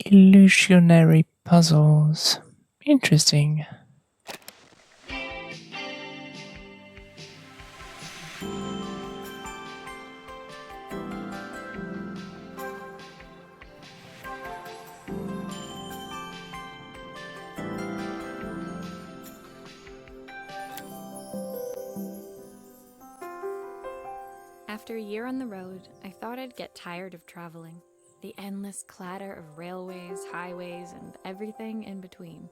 Illusionary puzzles. Interesting. After a year on the road, I thought I'd get tired of traveling. The endless clatter of railways, highways, and everything in between.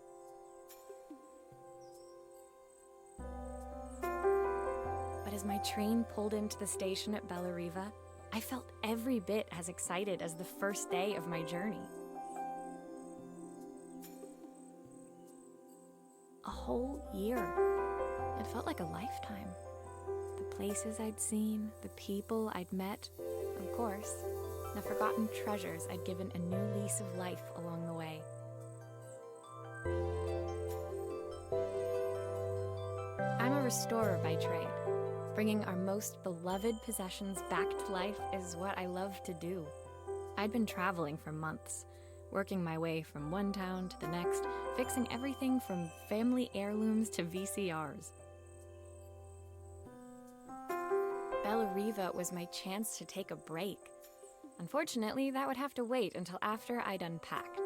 But as my train pulled into the station at Bellariva, I felt every bit as excited as the first day of my journey. A whole year. It felt like a lifetime. The places I'd seen, the people I'd met, of course, the forgotten treasures I'd given a new lease of life along the way. I'm a restorer by trade. Bringing our most beloved possessions back to life is what I love to do. I'd been traveling for months, working my way from one town to the next, fixing everything from family heirlooms to VCRs. Bellariva was my chance to take a break. Unfortunately, that would have to wait until after I'd unpacked.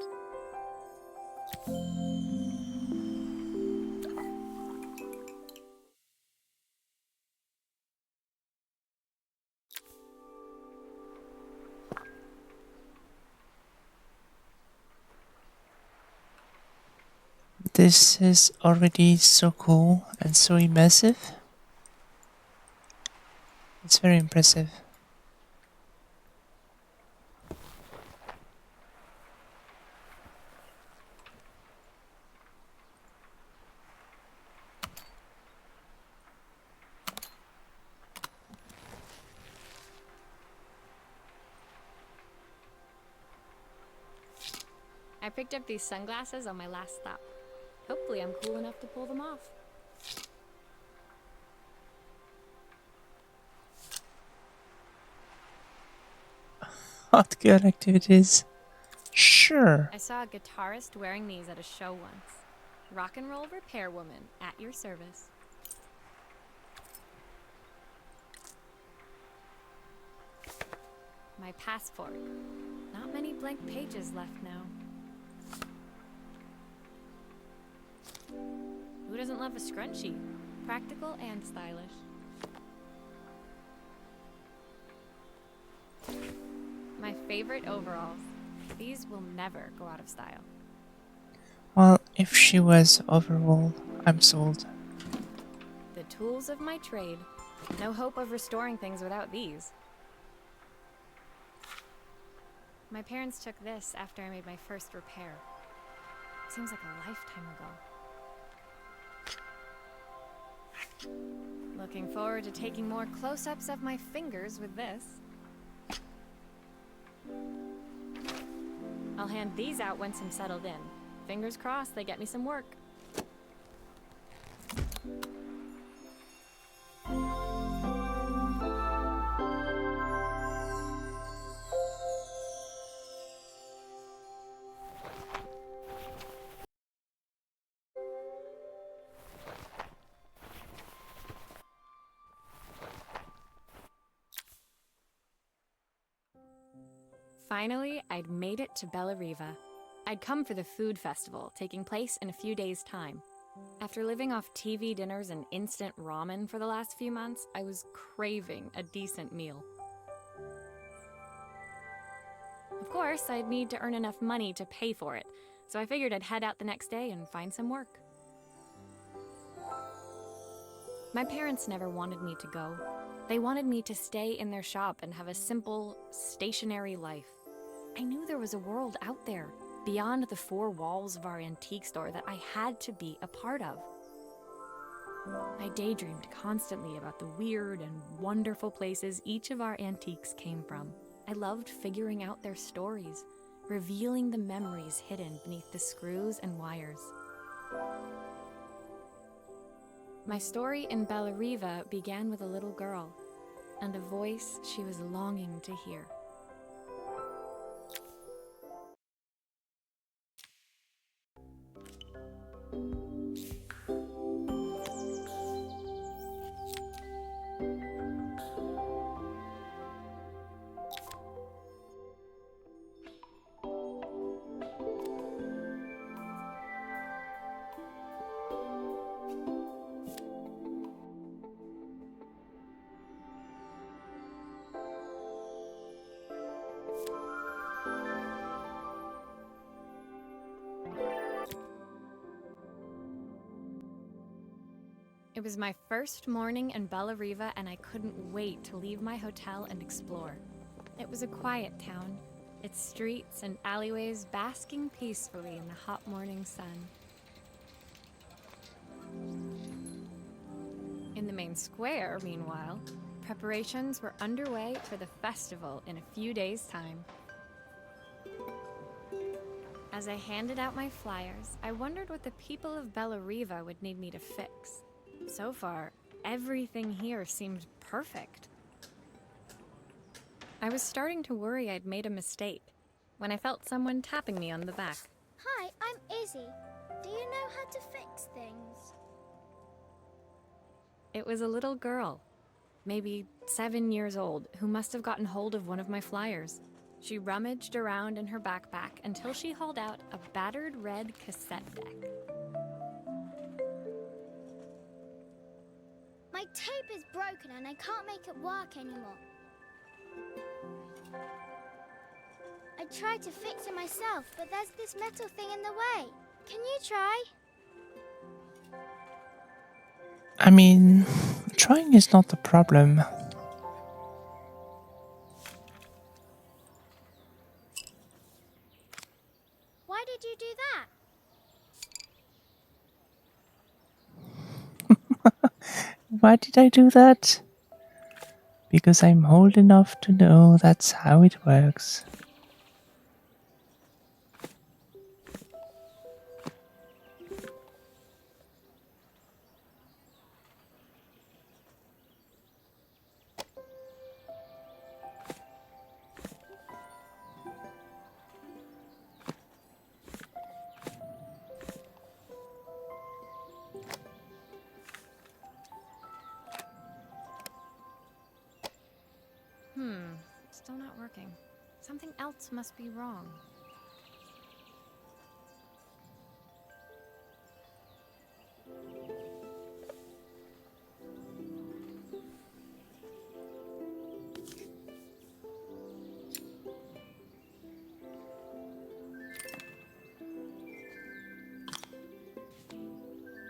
This is already so cool and so immersive. It's very impressive. I picked up these sunglasses on my last stop. Hopefully I'm cool enough to pull them off. Hot girl activities. Sure. I saw a guitarist wearing these at a show once. Rock and roll repair woman, at your service. My passport. Not many blank pages left now. Who doesn't love a scrunchie? Practical and stylish. My favorite overalls. These will never go out of style. Well, if she was overall, I'm sold. The tools of my trade. No hope of restoring things without these. My parents took this after I made my first repair. Seems like a lifetime ago. Looking forward to taking more close-ups of my fingers with this. I'll hand these out once I'm settled in. Fingers crossed they get me some work. Finally, I'd made it to Bellariva. I'd come for the food festival, taking place in a few days' time. After living off TV dinners and instant ramen for the last few months, I was craving a decent meal. Of course, I'd need to earn enough money to pay for it, so I figured I'd head out the next day and find some work. My parents never wanted me to go. They wanted me to stay in their shop and have a simple, stationary life. I knew there was a world out there, beyond the four walls of our antique store, that I had to be a part of. I daydreamed constantly about the weird and wonderful places each of our antiques came from. I loved figuring out their stories, revealing the memories hidden beneath the screws and wires. My story in Bellariva began with a little girl and a voice she was longing to hear. It was my first morning in Bella Riva, and I couldn't wait to leave my hotel and explore. It was a quiet town, its streets and alleyways basking peacefully in the hot morning sun. In the main square, meanwhile, preparations were underway for the festival in a few days' time. As I handed out my flyers, I wondered what the people of Bella Riva would need me to fix. So far, everything here seemed perfect. I was starting to worry I'd made a mistake when I felt someone tapping me on the back. Hi, I'm Izzy. Do you know how to fix things? It was a little girl, maybe 7 years old, who must have gotten hold of one of my flyers. She rummaged around in her backpack until she hauled out a battered red cassette deck. My tape is broken and I can't make it work anymore. I tried to fix it myself, but there's this metal thing in the way. Can you try? I mean, trying is not the problem. Why did you do that? Why did I do that? Because I'm old enough to know that's how it works. Still not working. Something else must be wrong.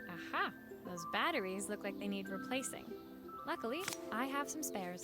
Aha! Those batteries look like they need replacing. Luckily, I have some spares.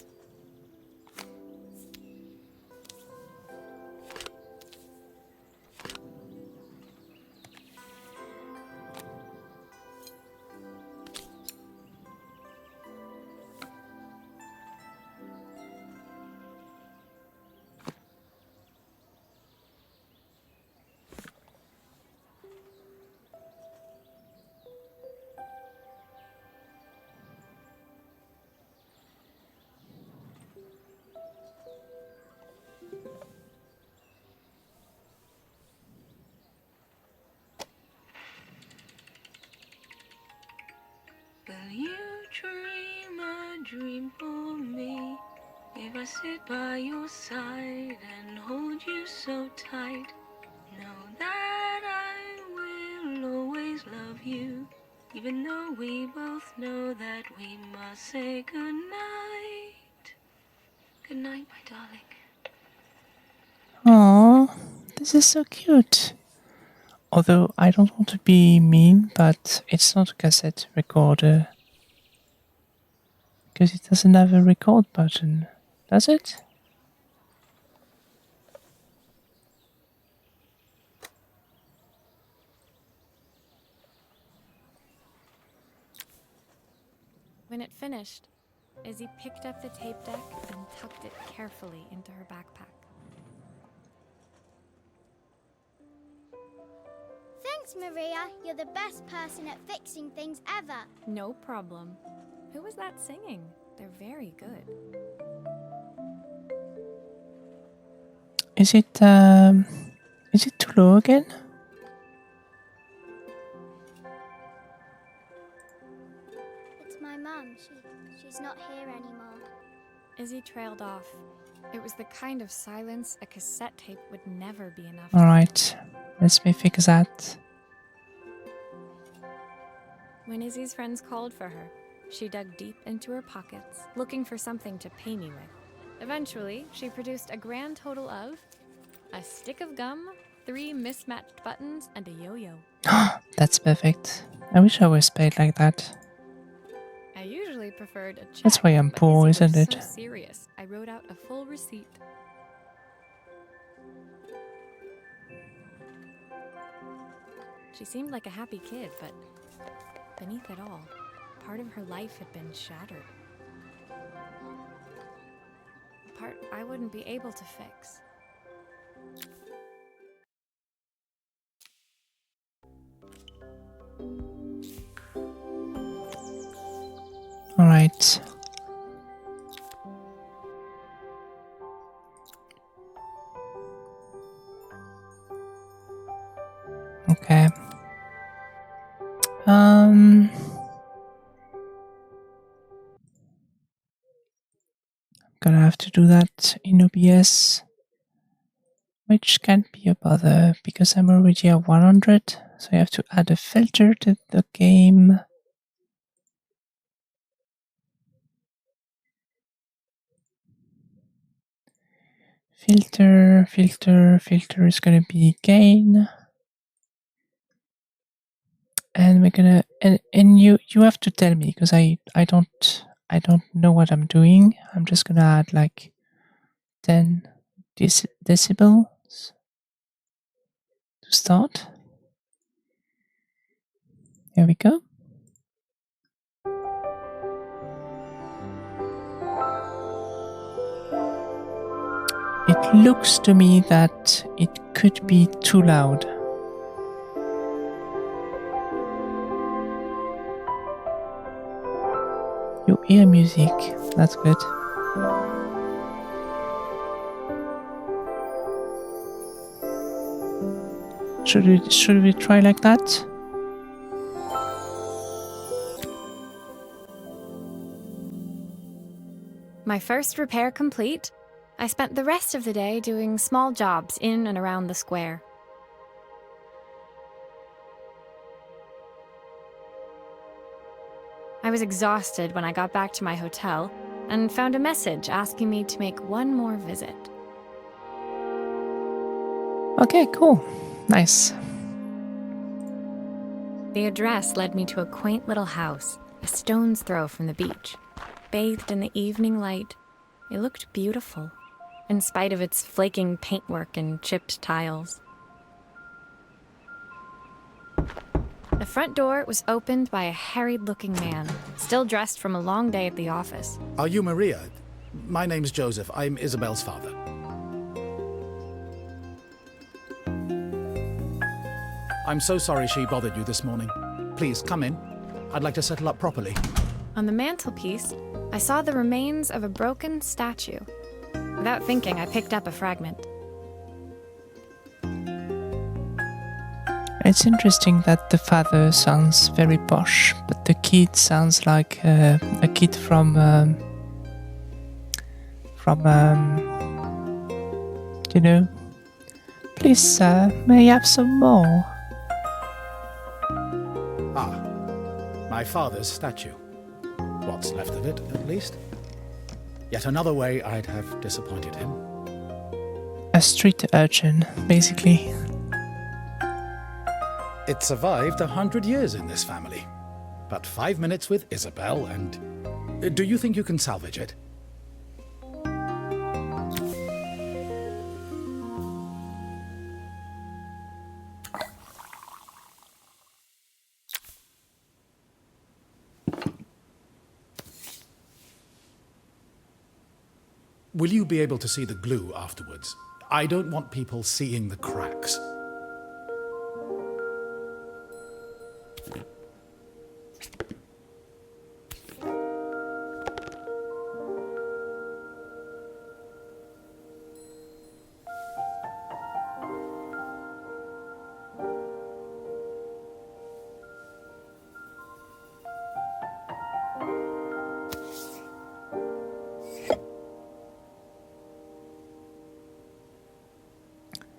Will you dream a dream for me? If I sit by your side and hold you so tight, know that I will always love you, even though we both know that we must say goodnight. Good night, my darling. Aww, this is so cute. Although I don't want to be mean, but it's not a cassette recorder. Because it doesn't have a record button, does it? When it finished, Izzy picked up the tape deck and tucked it carefully into her backpack. Thanks, Maria. You're the best person at fixing things ever. No problem. Who was that singing? They're very good. Is it too low again? It's my mum. She's not here anymore. Izzy trailed off. It was the kind of silence a cassette tape would never be enough. Alright, let me fix that. When Izzy's friends called for her, she dug deep into her pockets, looking for something to pay me with. Eventually, she produced a grand total of a stick of gum, 3 mismatched buttons, and a yo-yo. That's perfect. I wish I was paid like that. preferred a check. That's why I'm but poor, Izzy was isn't it? So serious, I wrote out a full receipt. She seemed like a happy kid, but beneath it all, part of her life had been shattered. A part I wouldn't be able to fix. All right. Okay. Gonna have to do that in OBS, which can't be a bother because I'm already at 100, so I have to add a filter to the game. Filter is gonna be gain. And we're gonna and you have to tell me because I don't know what I'm doing. I'm just gonna add like 10 decibels to start. Here we go. It looks to me that it could be too loud. You hear music, that's good. Should we try like that? My first repair complete, I spent the rest of the day doing small jobs in and around the square. I was exhausted when I got back to my hotel and found a message asking me to make one more visit. Okay, cool. Nice. The address led me to a quaint little house, a stone's throw from the beach. Bathed in the evening light, it looked beautiful, in spite of its flaking paintwork and chipped tiles. The front door was opened by a harried-looking man, still dressed from a long day at the office. Are you Maria? My name's Joseph. I'm Isabel's father. I'm so sorry she bothered you this morning. Please, come in. I'd like to settle up properly. On the mantelpiece, I saw the remains of a broken statue. Without thinking, I picked up a fragment. It's interesting that the father sounds very posh, but the kid sounds like a kid from you know. Please, sir, may I have some more? Ah, my father's statue. What's left of it, at least. Yet another way I'd have disappointed him. A street urchin, basically. It survived 100 years in this family. But 5 minutes with Isabel and... Do you think you can salvage it? Will you be able to see the glue afterwards? I don't want people seeing the cracks.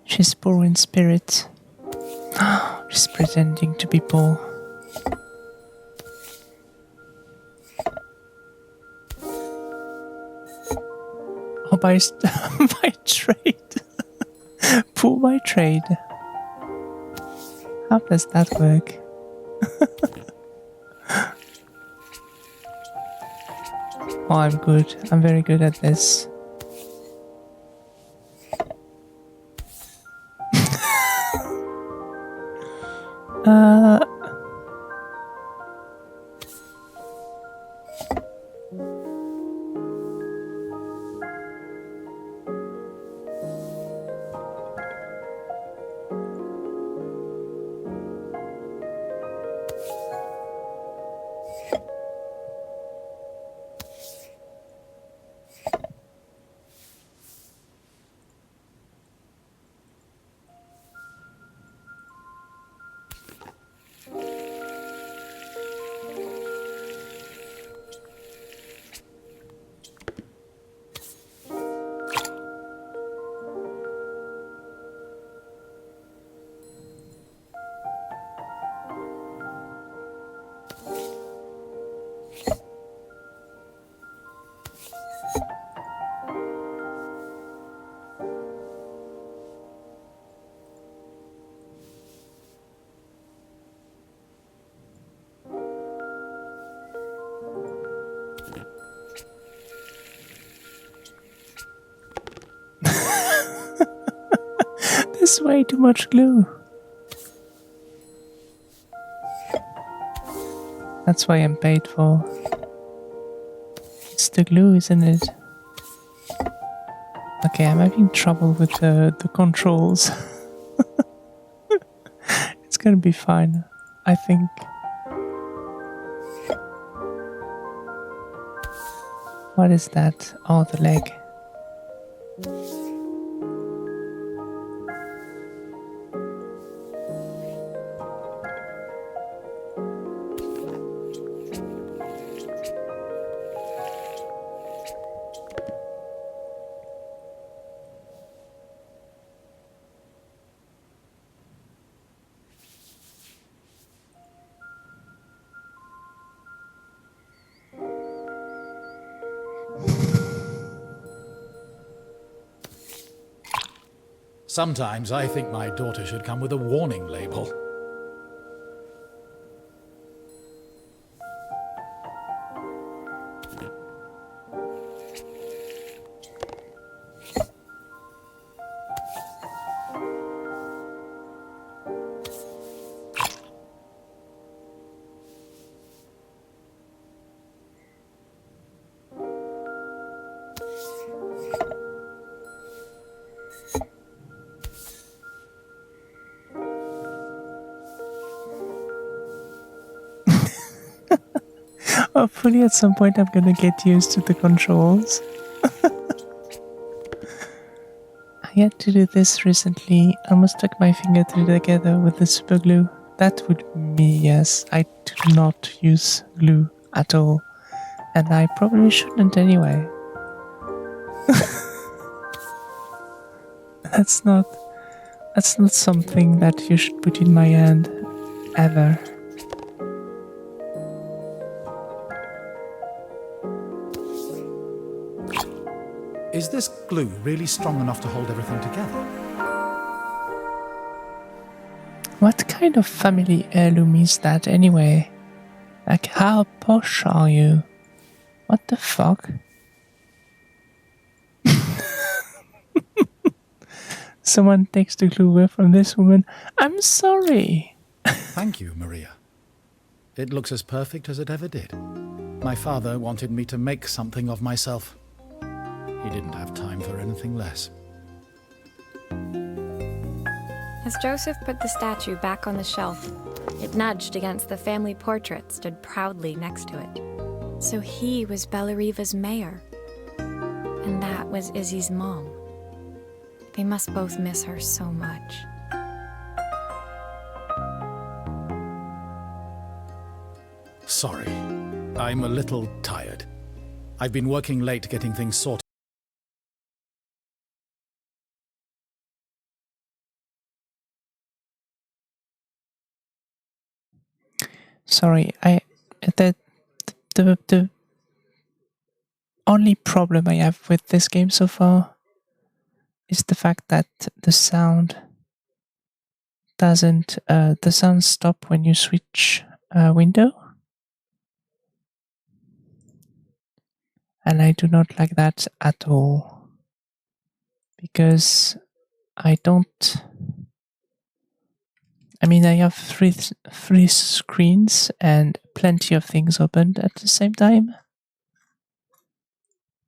She's poor in spirit. She's pretending to be poor. Oh, by trade. Poor by trade. How does that work? Oh, I'm good. I'm very good at this. uh... There's way too much glue. That's why I'm paid for. It's the glue, isn't it? Okay, I'm having trouble with the controls. It's gonna be fine, I think. What is that? Oh, the leg. Sometimes I think my daughter should come with a warning label. Hopefully at some point I'm gonna get used to the controls. I had to do this recently. I almost stuck my finger together with the super glue. That would be me, yes. I do not use glue at all. And I probably shouldn't anyway. That's not something that you should put in my hand ever. Is this glue really strong enough to hold everything together? What kind of family heirloom is that anyway? Like, how posh are you? What the fuck? Someone takes the glue away from this woman. I'm sorry. Thank you, Maria. It looks as perfect as it ever did. My father wanted me to make something of myself. He didn't have time for anything less. As Joseph put the statue back on the shelf, it nudged against the family portrait stood proudly next to it. So he was Bellariva's mayor. And that was Izzy's mom. They must both miss her so much. Sorry. I'm a little tired. I've been working late getting things sorted. Sorry, the only problem I have with this game so far is the fact that the sound doesn't the sound stop when you switch window. And I do not like that at all. Because I don't... I mean, I have three screens and plenty of things opened at the same time.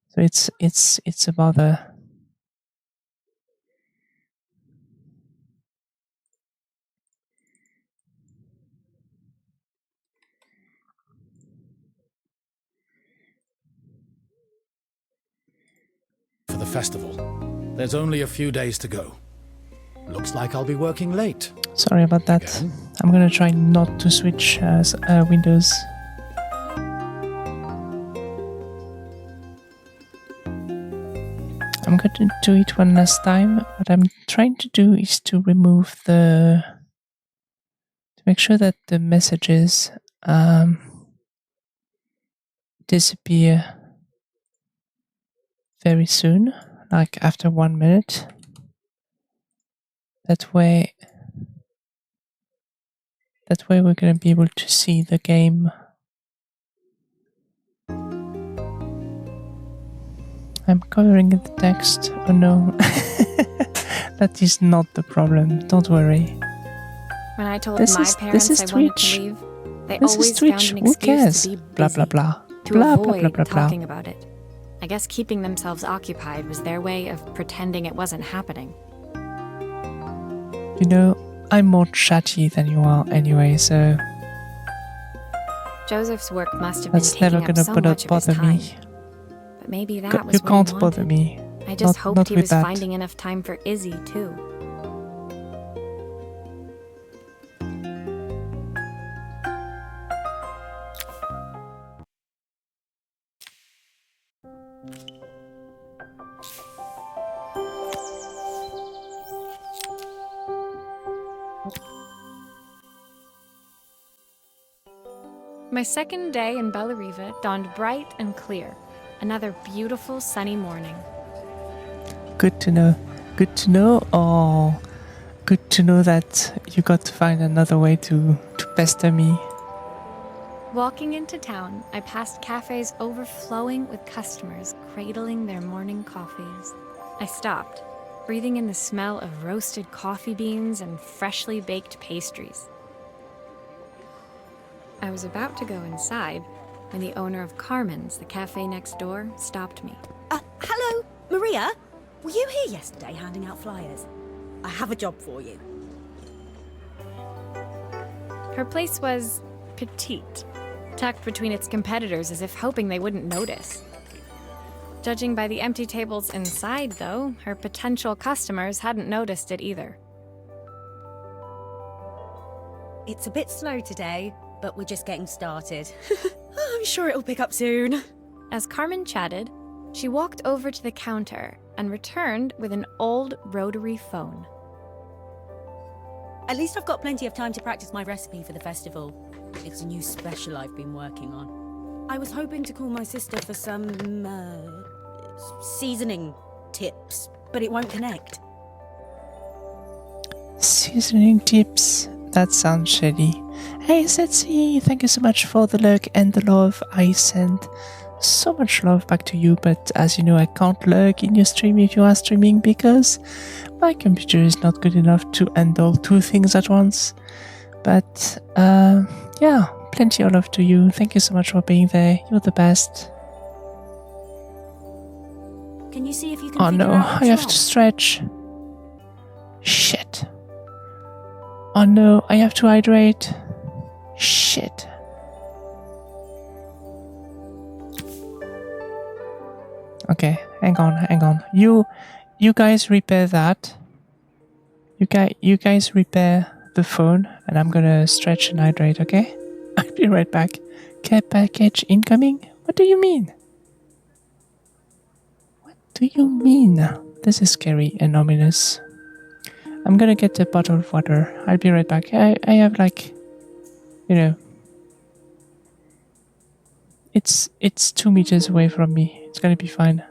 So it's a bother. For the festival. There's only a few days to go. Looks like I'll be working late. Sorry about that. Again? I'm gonna try not to switch windows. I'm going to do it one last time. What I'm trying to do is to remove to make sure that the messages disappear very soon, like after 1 minute. That way we're going to be able to see the game. I'm covering the text. Oh no. That is not the problem. Don't worry. When I told This my is parents I wanted Twitch. to leave, they This is always Twitch. found an Who excuse cares? to be Blah busy, blah blah. to Blah blah avoid blah blah blah. talking about it. I guess keeping themselves occupied was their way of pretending it wasn't happening. You know, I'm more chatty than you are anyway, so Joseph's work must have been that's taking never up gonna so much of his bother time. me. But maybe that You was what he can't bother wanted. me. I just hoped not he with was that. finding enough time for Izzy too. My second day in Bellariva dawned bright and clear. Another beautiful sunny morning. Good to know. Good to know, or good to know that you got to find another way to pester me. Walking into town, I passed cafes overflowing with customers cradling their morning coffees. I stopped, breathing in the smell of roasted coffee beans and freshly baked pastries. I was about to go inside when the owner of Carmen's, the cafe next door, stopped me. Hello, Maria? Were you here yesterday handing out flyers? I have a job for you. Her place was petite, tucked between its competitors as if hoping they wouldn't notice. Judging by the empty tables inside, though, her potential customers hadn't noticed it either. It's a bit slow today, but we're just getting started. I'm sure it'll pick up soon. As Carmen chatted, she walked over to the counter and returned with an old rotary phone. At least I've got plenty of time to practice my recipe for the festival. It's a new special I've been working on. I was hoping to call my sister for some, seasoning tips, but it won't connect. Seasoning tips. That sounds shady. Hey, Setsi, thank you so much for the lurk and the love. I send so much love back to you, but as you know, I can't lurk in your stream if you are streaming because my computer is not good enough to handle two things at once. But, yeah, plenty of love to you. Thank you so much for being there. You're the best. Can you see if you can Oh figure no, out what's I have wrong? to stretch. Shit. Oh no, I have to hydrate. Shit. Okay, hang on. You guys repair that. You guys repair the phone, and I'm gonna stretch and hydrate, okay? I'll be right back. Care package incoming? What do you mean? What do you mean? This is scary and ominous. I'm gonna get a bottle of water. I'll be right back. I have like, you know, it's 2 meters away from me. It's gonna be fine.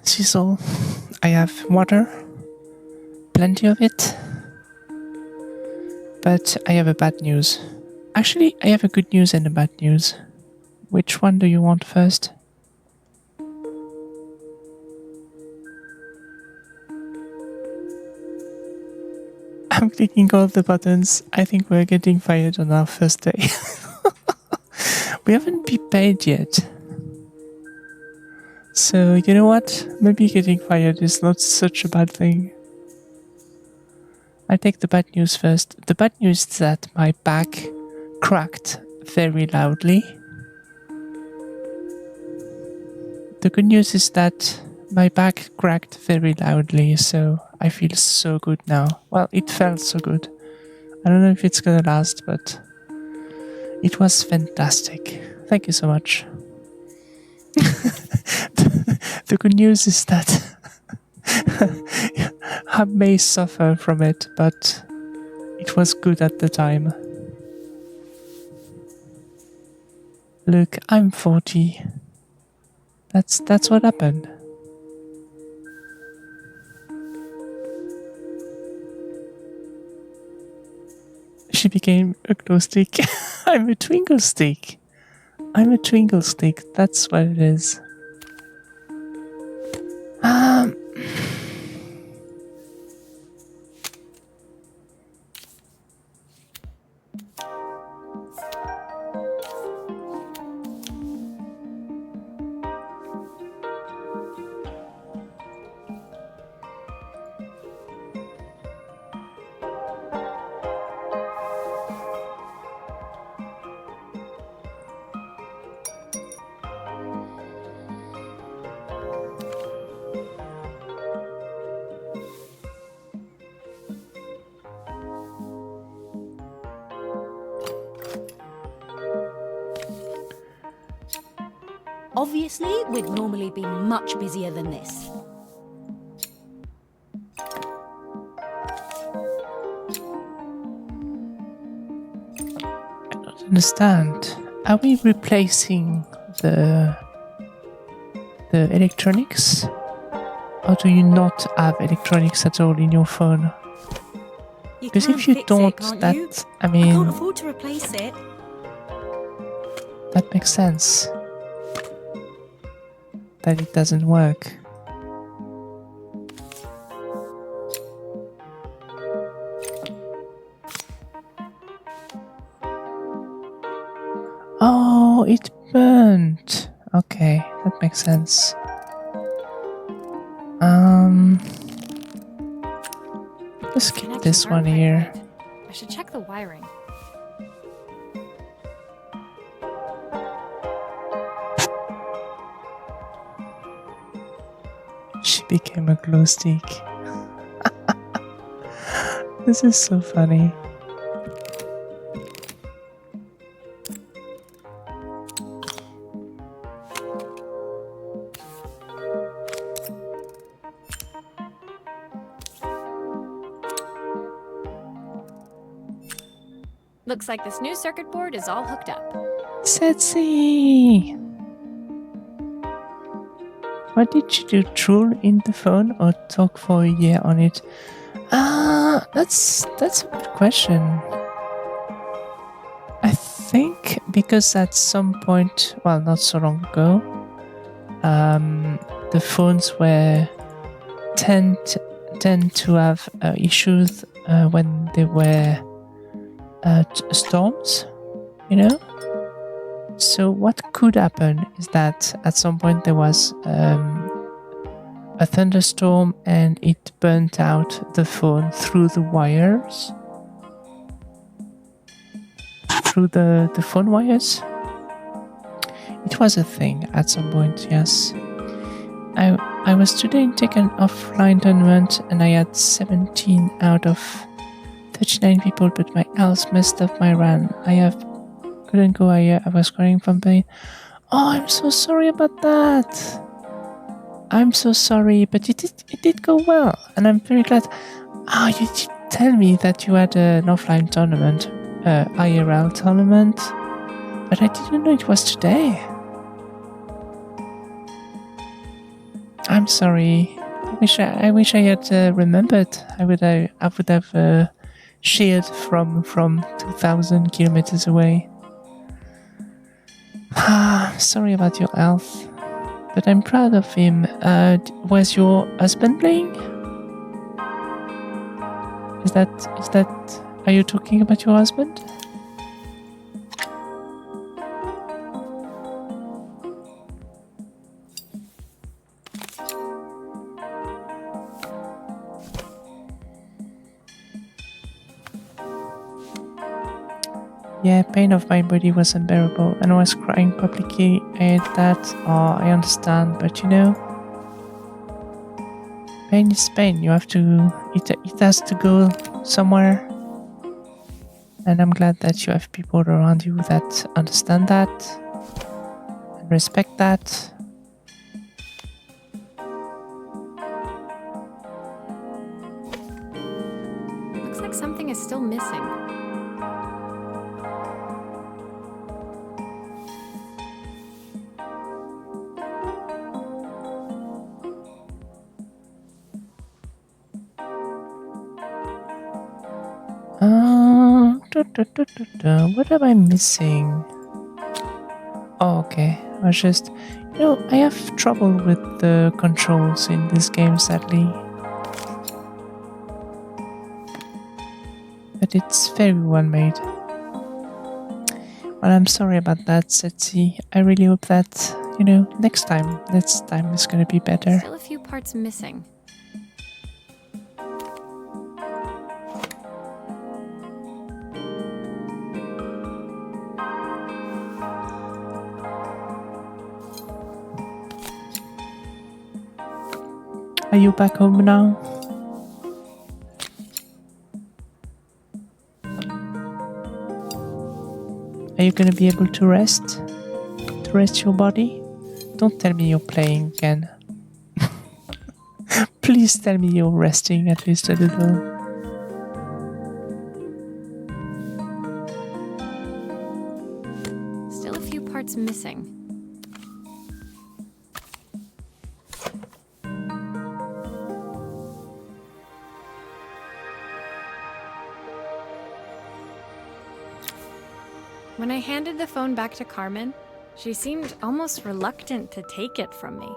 Cecil, I have water, plenty of it, but I have a bad news. Actually, I have a good news and a bad news. Which one do you want first? I'm clicking all the buttons. I think we're getting fired on our first day. We haven't been paid yet. So, you know what? Maybe getting fired is not such a bad thing. I take the bad news first. The bad news is that my back cracked very loudly. The good news is that my back cracked very loudly, so I feel so good now. Well, it felt so good. I don't know if it's gonna last, but it was fantastic. Thank you so much. The good news is that I may suffer from it, but it was good at the time. Look, I'm 40. That's what happened. She became a glow stick. I'm a twinkle stick. I'm a twinkle stick. That's what it is. Obviously, we'd normally be much busier than this. I don't understand. Are we replacing the electronics? Or do you not have electronics at all in your phone? Because if you don't, that, I I can't mean, afford to replace it. that makes sense. That it doesn't work. Oh, it burnt. Okay, that makes sense. Let's keep Connections this aren't one quite here. right. I should check the wiring. She became a glow stick. This is so funny. Looks like this new circuit board is all hooked up. Setsi! What did you do? Drool in the phone or talk for a year on it? That's a good question. I think because at some point, well, not so long ago, the phones were tend to have issues when there were storms, you know. So what could happen is that at some point there was a thunderstorm and it burnt out the phone through the wires, through the phone wires. It was a thing at some point, yes. I was today taken offline tournament and I had 17 out of 39 people, but my else messed up my run. Couldn't go higher. I was crying from pain. Oh, I'm so sorry about that. I'm so sorry, but it did go well, and I'm very glad. Oh, you did tell me that you had an offline tournament, IRL tournament, but I didn't know it was today. I'm sorry. I wish I had remembered. I would have shared from 2,000 kilometers away. Sorry about your health, but I'm proud of him. Was your husband playing? Is that? Are you talking about your husband? Yeah, pain of my body was unbearable and I was crying publicly. I had that. Oh, I understand, but you know, pain is pain. You have to, it has to go somewhere. And I'm glad that you have people around you that understand that and respect that. Looks like something is still missing. What am I missing? Oh, okay. I was just, you know, I have trouble with the controls in this game, sadly. But it's very well made. Well, I'm sorry about that, Setsi. I really hope that, you know, next time is gonna be better. Still a few parts missing. Are you back home now? Are you gonna be able to rest? To rest your body? Don't tell me you're playing again. Please tell me you're resting at least a little. Still a few parts missing. When I handed the phone back to Carmen, she seemed almost reluctant to take it from me.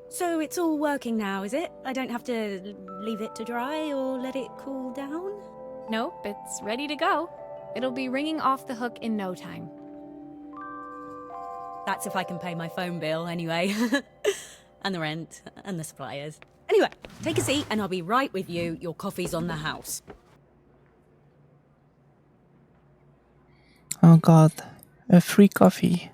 So it's all working now, is it? I don't have to leave it to dry or let it cool down? Nope, it's ready to go. It'll be ringing off the hook in no time. That's if I can pay my phone bill anyway. And the rent and the suppliers. Anyway, take a seat and I'll be right with you. Your coffee's on the house. Oh god, a free coffee.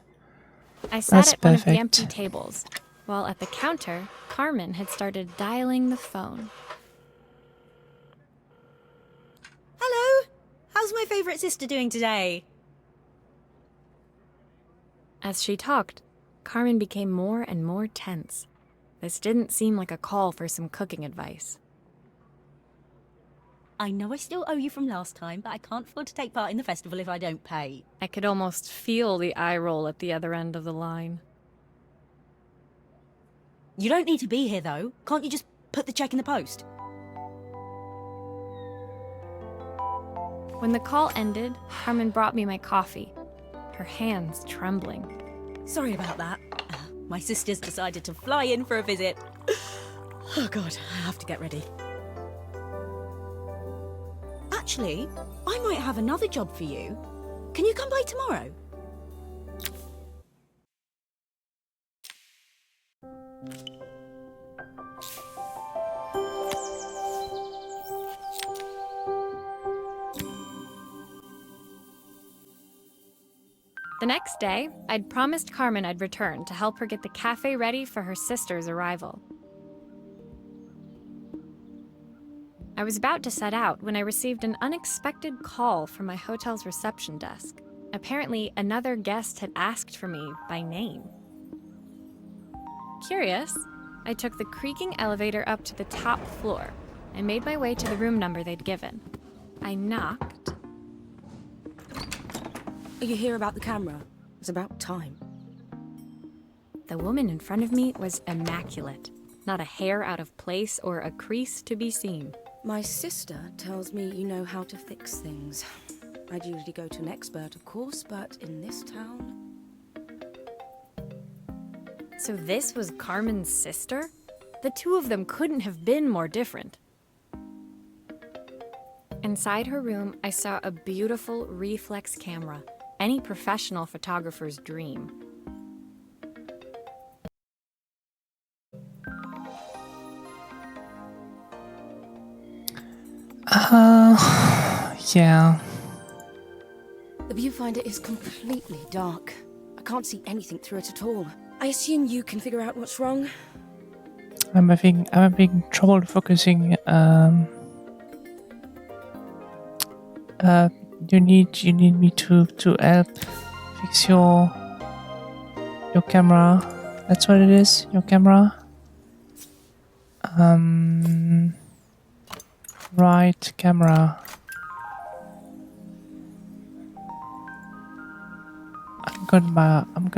I sat That's at one of the perfect. empty tables, while at the counter, Carmen had started dialing the phone. Hello? How's my favourite sister doing today? As she talked, Carmen became more and more tense. This didn't seem like a call for some cooking advice. I know I still owe you from last time, but I can't afford to take part in the festival if I don't pay. I could almost feel the eye roll at the other end of the line. You don't need to be here, though. Can't you just put the check in the post? When the call ended, Carmen brought me my coffee, her hands trembling. Sorry about that. My sister's decided to fly in for a visit. Oh god, I have to get ready. Actually, I might have another job for you. Can you come by tomorrow? The next day, I'd promised Carmen I'd return to help her get the cafe ready for her sister's arrival. I was about to set out when I received an unexpected call from my hotel's reception desk. Apparently, another guest had asked for me by name. Curious, I took the creaking elevator up to the top floor and made my way to the room number they'd given. I knocked, Are you here about the camera? It's about time. The woman in front of me was immaculate. Not a hair out of place or a crease to be seen. My sister tells me you know how to fix things. I'd usually go to an expert, of course, but in this town... So this was Carmen's sister? The two of them couldn't have been more different. Inside her room, I saw a beautiful reflex camera. Any professional photographer's dream. Yeah. The viewfinder is completely dark. I can't see anything through it at all. I assume you can figure out what's wrong? I'm having trouble focusing. You need me to help fix your camera. That's what it is. Your camera. Right camera. I'm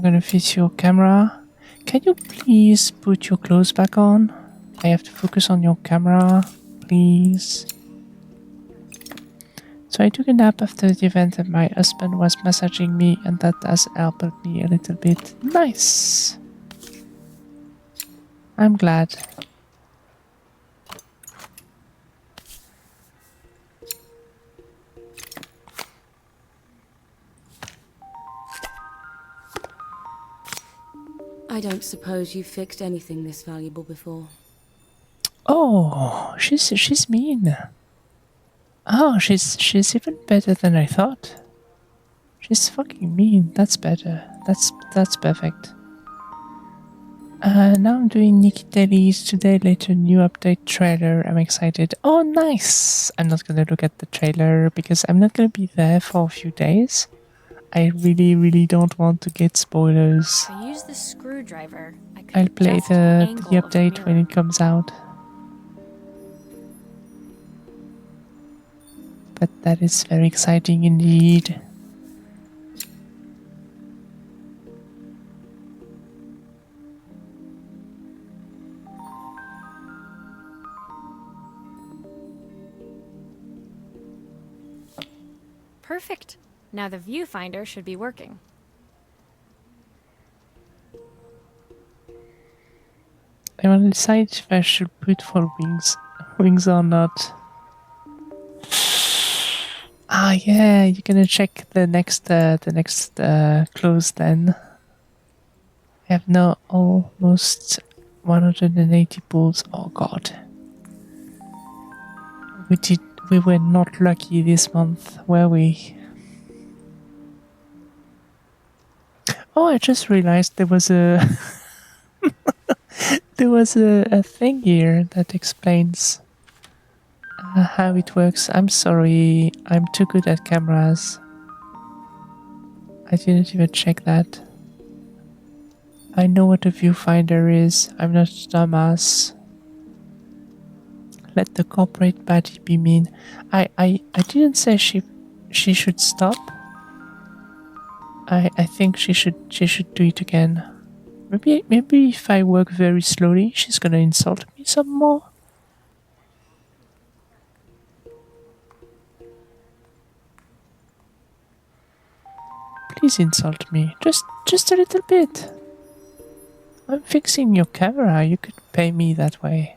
gonna fix your camera. Can you please put your clothes back on? I have to focus on your camera, please. So I took a nap after the event and my husband was massaging me and that has helped me a little bit. Nice! I'm glad. I don't suppose you've fixed anything this valuable before. Oh, she's mean. Oh, she's even better than I thought. She's fucking mean. That's better. That's perfect. Now I'm doing Nikki Dailies today, later new update trailer. I'm excited. Oh, nice! I'm not gonna look at the trailer because I'm not gonna be there for a few days. I really don't want to get spoilers. If I use the screwdriver, I could I'll play adjust the angle of update when mirror. it comes out. But that is very exciting indeed. Perfect. Now the viewfinder should be working. I want to decide if I should put for wings or not. Ah, yeah, you're gonna check the next close then. I have now almost 180 pulls. Oh god. We were not lucky this month, were we? Oh, I just realized there was a there was a thing here that explains how it works. I'm sorry, I'm too good at cameras. I didn't even check that. I know what a viewfinder is. I'm not a dumbass. Let the corporate baddie be mean. I didn't say she should stop. I think she should do it again. Maybe if I work very slowly, she's gonna insult me some more. Please insult me, just a little bit. I'm fixing your camera. You could pay me that way.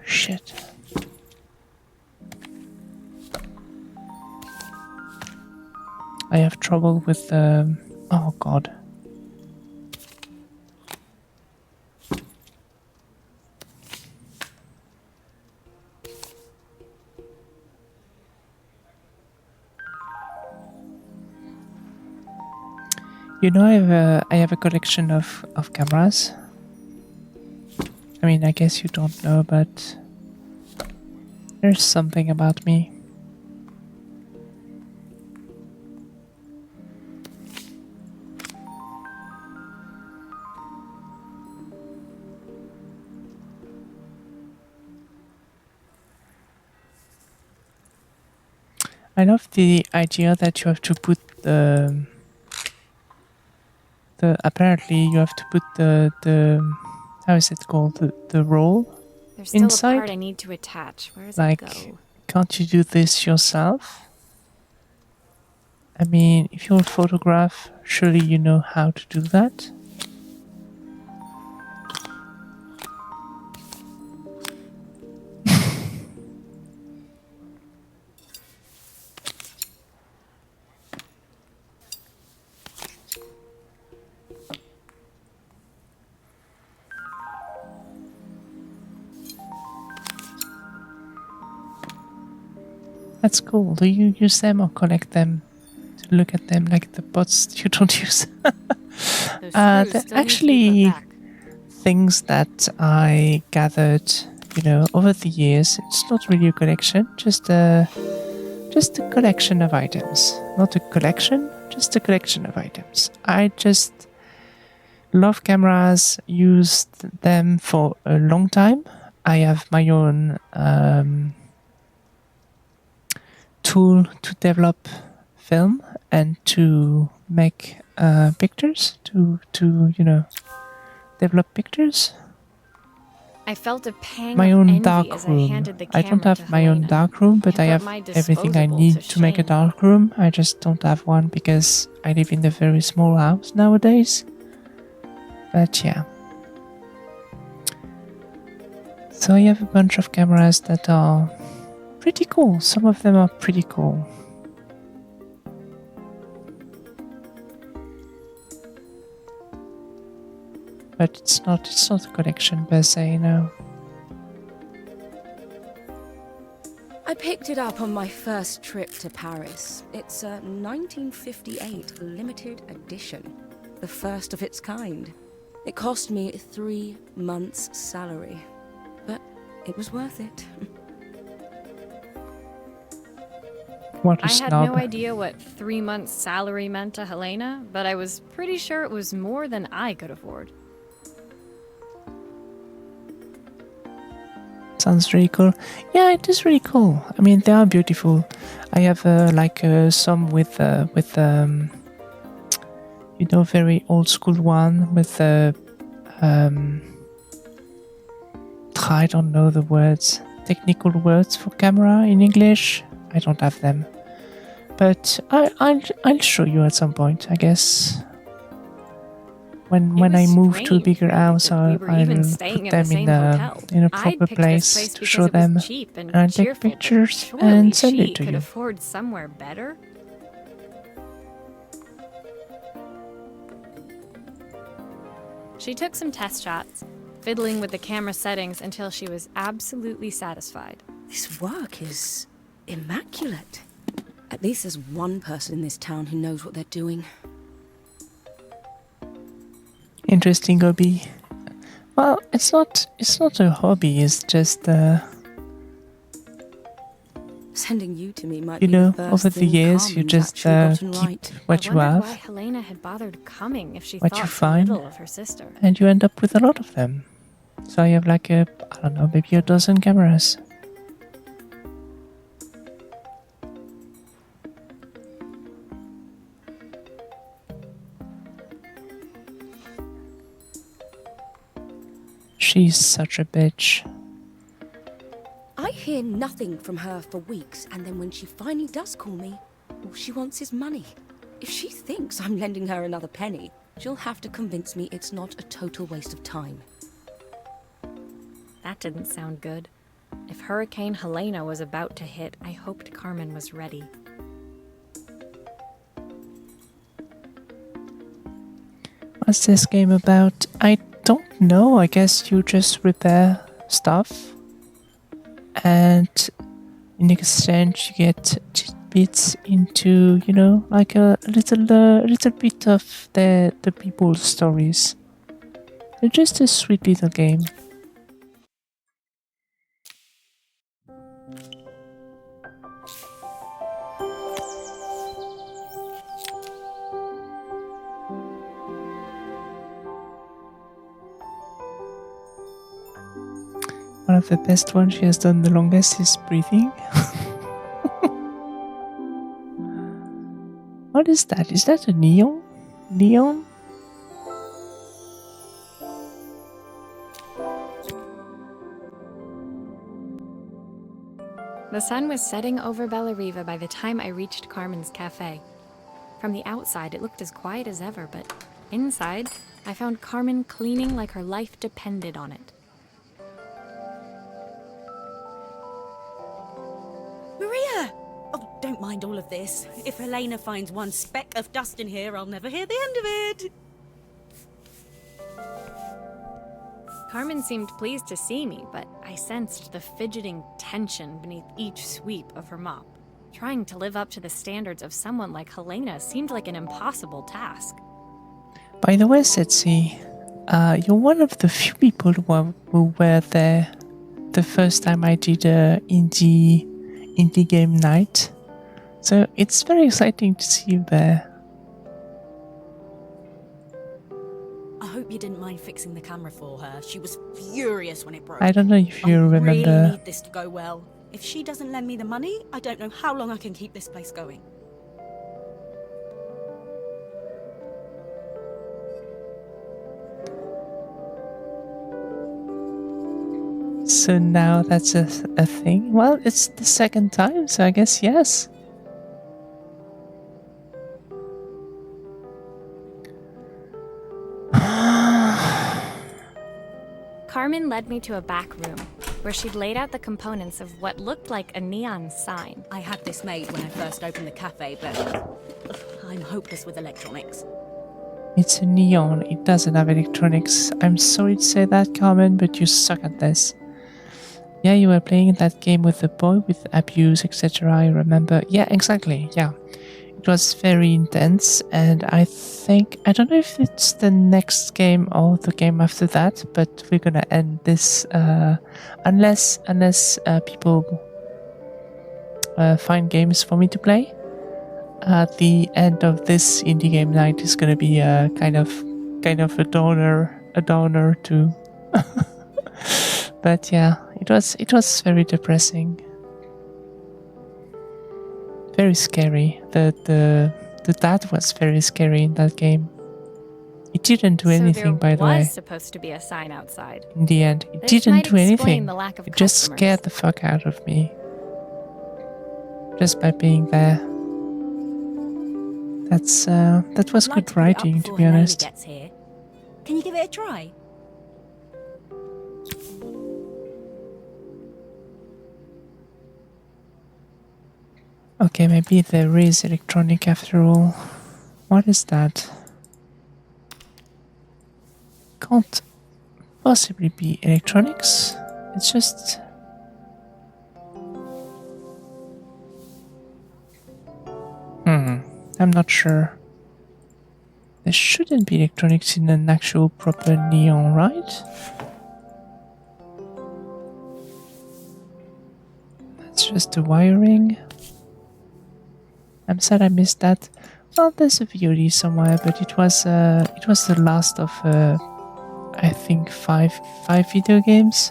Shit. I have trouble with oh god. You know, I have a collection of cameras. I mean, I guess you don't know, but there's something about me. I love the idea that you have to put the apparently you have to put the how is it called, the roll There's still a part inside. I need to attach. Where does Like, it go? can't you do this yourself? I mean, if you're a photograph, surely you know how to do that. That's cool. Do you use them or collect them? To look at them like the pots you don't use? Those they're screws still need to be put actually back. things that I gathered, over the years. It's not really a collection, just a collection of items. Not a collection, just a collection of items. I just love cameras, used them for a long time. I have my own tool to develop film and to make pictures, to develop pictures. I felt a pang My of own envy dark as I room. handed the I camera don't have to my own Helena. dark room, but I I put have my everything I disposable need to to make a shame. dark room. I just don't have one because I live in a very small house nowadays. But yeah. So I have a bunch of cameras that are pretty cool. Some of them are pretty cool. But it's not a collection per se, no. I picked it up on my first trip to Paris. It's a 1958 limited edition, the first of its kind. It cost me 3 months' salary, but it was worth it. What a I had snob. no idea what 3 months' salary meant to Helena, but I was pretty sure it was more than I could afford. Sounds really cool. Yeah, it is really cool. I mean, they are beautiful. I have some with very old school one with I don't know the words, technical words for camera in English. I don't have them, but I'll show you at some point, I guess. When I was move to a strange, bigger really, house, that we were I'll even put staying in them the same in hotel. a I'd proper picked this place place to because show it was them, cheap and and take cheerful, but pictures surely and send she it to could you. afford somewhere better. She took some test shots, fiddling with the camera settings until she was absolutely satisfied. This work is immaculate. At least there's one person in this town who knows what they're doing. Interesting hobby. Well, it's not a hobby. It's just Sending you to me might you be know, the first over the thing years you Carmen's just actually gotten keep right. what I you wondered why have Helena had bothered coming if she What thought you so find. little of her sister. and you end up with a lot of them. So I have like I don't know, maybe a dozen cameras. She's such a bitch. I hear nothing from her for weeks, and then when she finally does call me, all she wants is money. If she thinks I'm lending her another penny, she'll have to convince me it's not a total waste of time. That didn't sound good. If Hurricane Helena was about to hit, I hoped Carmen was ready. What's this game about? I don't know. I guess you just repair stuff, and in exchange you get bits into, like a little bit of the people's stories. It's just a sweet little game. One of the best ones she has done the longest is breathing. What is that? Is that a neon? Neon? The sun was setting over Bellariva by the time I reached Carmen's cafe. From the outside, it looked as quiet as ever, but inside, I found Carmen cleaning like her life depended on it. Maria! Oh, don't mind all of this. If Helena finds one speck of dust in here, I'll never hear the end of it. Carmen seemed pleased to see me, but I sensed the fidgeting tension beneath each sweep of her mop. Trying to live up to the standards of someone like Helena seemed like an impossible task. By the way, Setsi, you're one of the few people who were there the first time I did a indie game night. So it's very exciting to see you there. I hope you didn't mind fixing the camera for her. She was furious when it broke. I don't know if you I remember. really need this to go well. If she doesn't lend me the money, I don't know how long I can keep this place going. So now that's a thing? Well, it's the second time, so I guess yes. Carmen led me to a back room, where she'd laid out the components of what looked like a neon sign. I had this made when I first opened the cafe, but I'm hopeless with electronics. It's a neon, it doesn't have electronics. I'm sorry to say that, Carmen, but you suck at this. Yeah, you were playing that game with the boy with abuse, etc. I remember. Yeah, exactly, yeah. It was very intense, and I don't know if it's the next game or the game after that, but we're gonna end this unless people find games for me to play. The end of this indie game night is gonna be kind of a downer too. But yeah, it was very depressing. Very scary. The dad was very scary in that game. It didn't do anything, by the way. There was supposed to be a sign outside. In the end, it This didn't might do explain anything. the lack of It just customers. scared the fuck out of me. Just by being there. That was I'd like good to put it up writing, to before be Helena honest. gets here. Can you give it a try? Okay, maybe there is electronic after all. What is that? Can't possibly be electronics. It's just... I'm not sure. There shouldn't be electronics in an actual proper neon, right? That's just the wiring. I'm sad I missed that. Well, there's a VOD somewhere, but it was the last of I think five video games.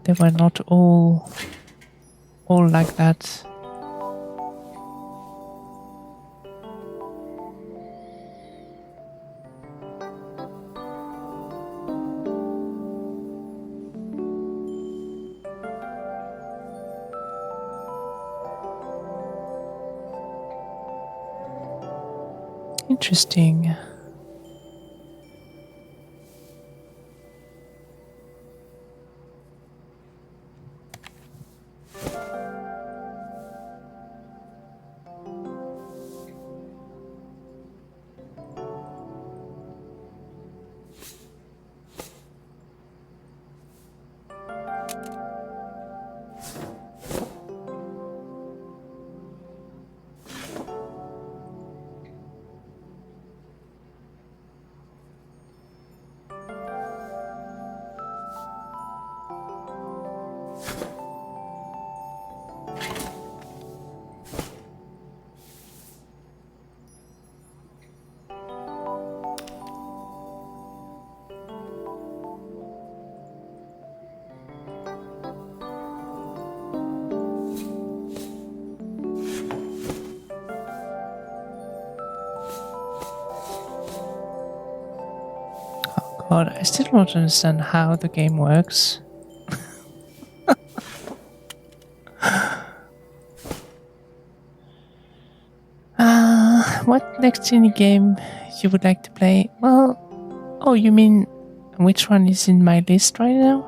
They were not all like that. Interesting. But I still don't understand how the game works. What next indie game you would like to play? Well, oh, you mean which one is in my list right now?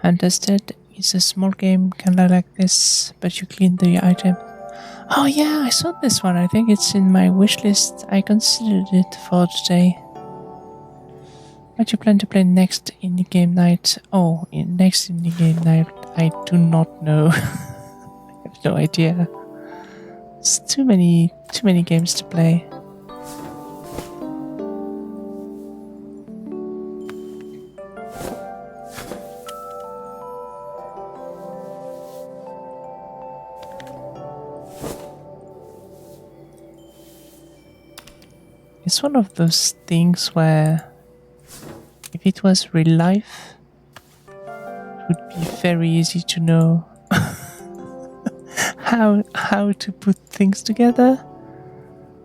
Understood. It's a small game, kinda like this, but you clean the item. Oh yeah, I saw this one. I think it's in my wish list. I considered it for today. What you plan to play next indie game night? Oh, next indie game night, I do not know. I have no idea. It's too many games to play. It's one of those things where if it was real life, it would be very easy to know how to put things together.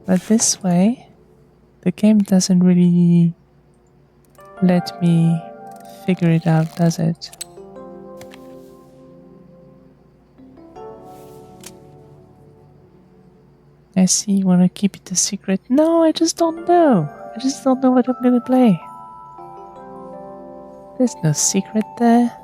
But this way, the game doesn't really let me figure it out, does it? I see you want to keep it a secret. No, I just don't know. I just don't know what I'm gonna play. There's no secret there.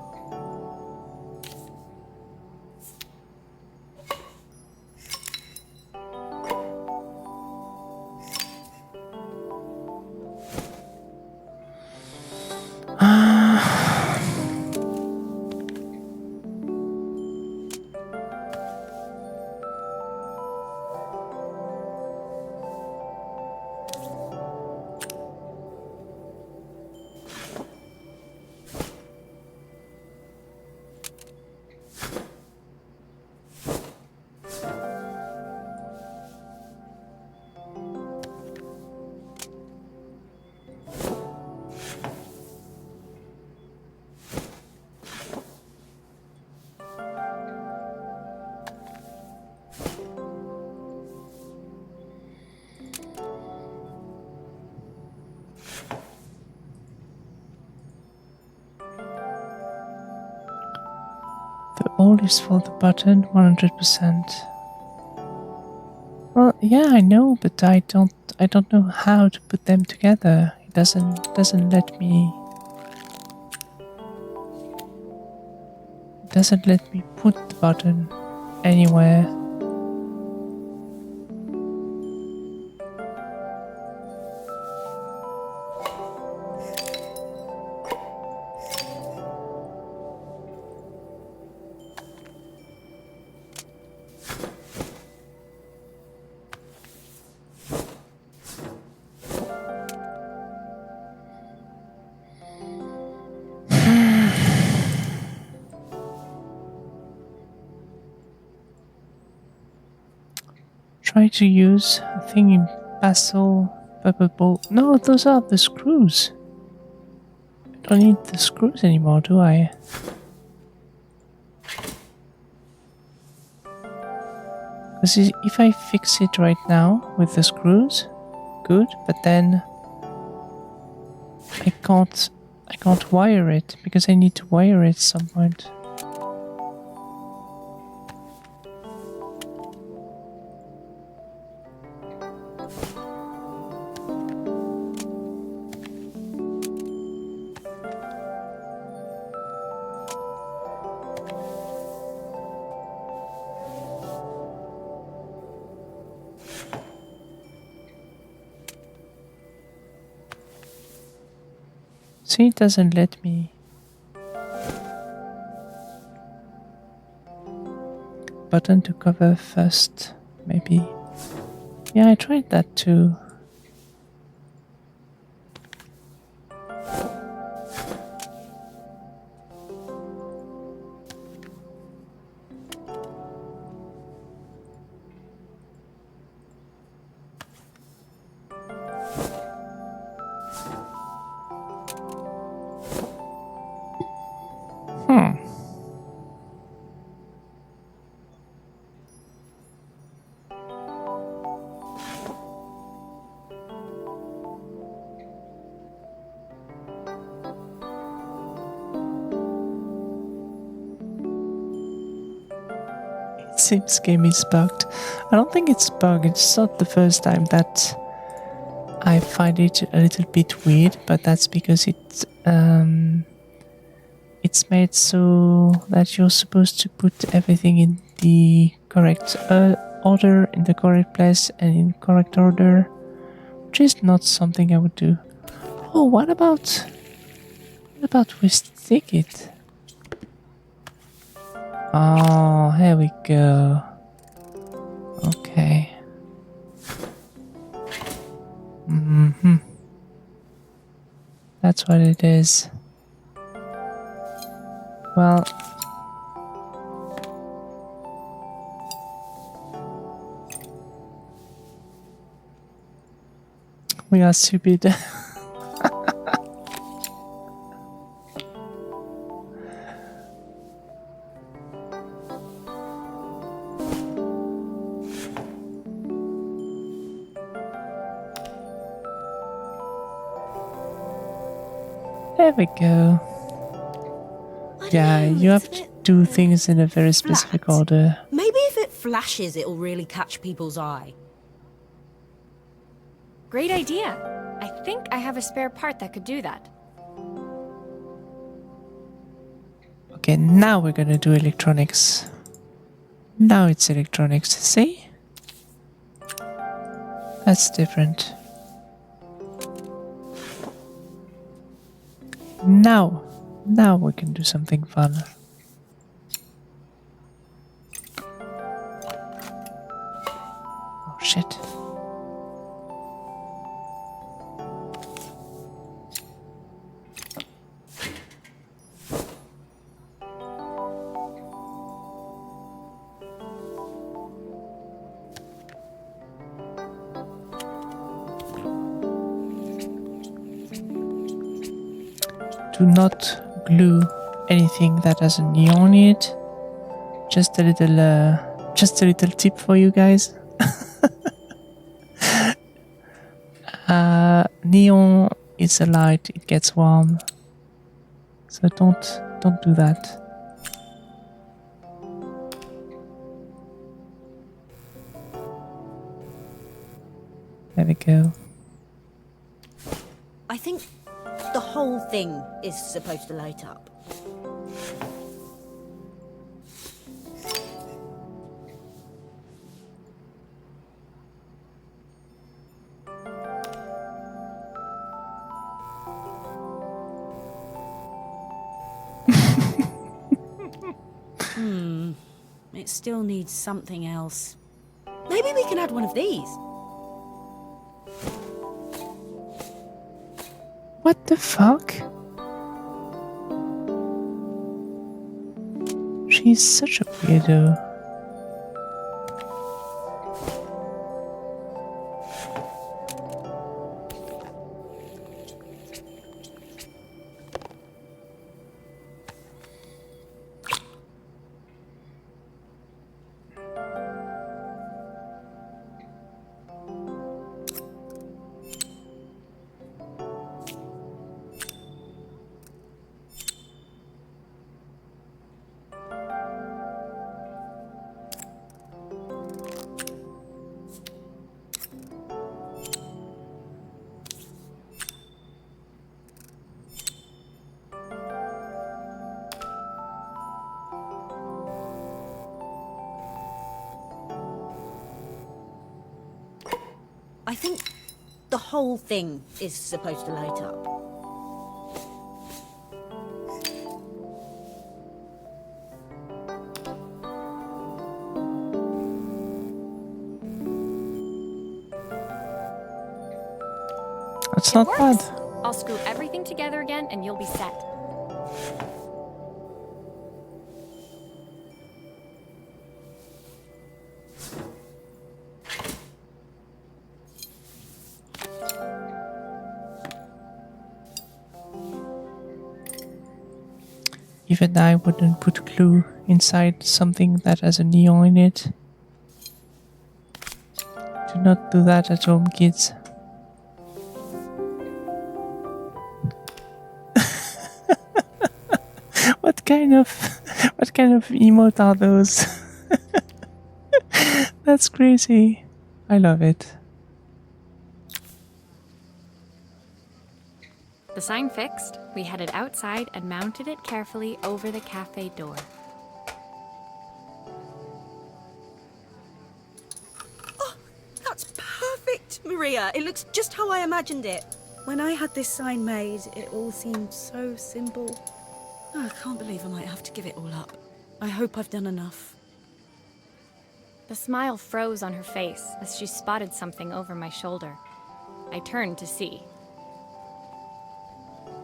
The all is for the button 100%. Well, yeah, I know, but I don't know how to put them together. It doesn't let me put the button anywhere. Try to use a thing in Basil, Pepper Ball. No, those are the screws. I don't need the screws anymore, do I? Because if I fix it right now with the screws, good, but then I can't wire it because I need to wire it at some point. See, it doesn't let me. Button to cover first, maybe. Yeah, I tried that too. Seems game is bugged. I don't think it's bugged. It's not the first time that I find it a little bit weird, but that's because it's made so that you're supposed to put everything in the correct order, in the correct place, and in correct order, which is not something I would do. Oh, what about we stick it? Oh, here we go. Okay. That's what it is. Well, we are stupid. There we go. Yeah, you have to do things in a very specific flat. order. Maybe if it flashes, it'll really catch people's eye. Great idea. I think I have a spare part that could do that. Okay, now we're gonna do electronics. Now it's electronics, see? That's different. Now we can do something fun. Oh shit. Do not glue anything that has a neon in it. Just a little tip for you guys. Neon is a light; it gets warm, so don't do that. There we go. I think the whole thing is supposed to light up. It still needs something else. Maybe we can add one of these. What the fuck? She's such a weirdo. I think the whole thing is supposed to light up. It's It not works. bad. I'll screw everything together again and you'll be set. Even I wouldn't put glue inside something that has a neon in it. Do not do that at home, kids. What kind of emote are those? That's crazy. I love it. The sign fixed, we headed outside and mounted it carefully over the cafe door. That's perfect, Maria. It looks just how I imagined it. When I had this sign made, it all seemed so simple. Oh, I can't believe I might have to give it all up. I hope I've done enough. The smile froze on her face as she spotted something over my shoulder. I turned to see.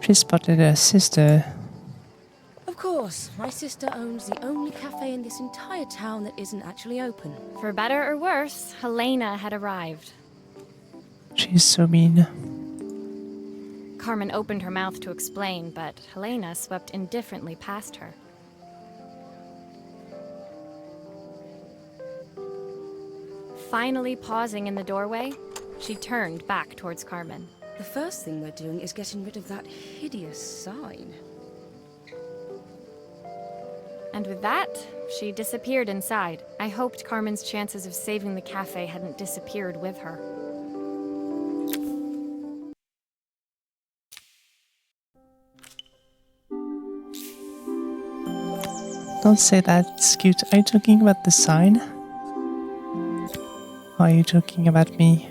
She spotted her sister. Of course, my sister owns the only cafe in this entire town that isn't actually open. For better or worse, Helena had arrived. She's so mean. Carmen opened her mouth to explain, but Helena swept indifferently past her. Finally pausing in the doorway, she turned back towards Carmen. The first thing we're doing is getting rid of that hideous sign. And with that, she disappeared inside. I hoped Carmen's chances of saving the cafe hadn't disappeared with her. Don't say that, it's cute. Are you talking about the sign? Or are you talking about me?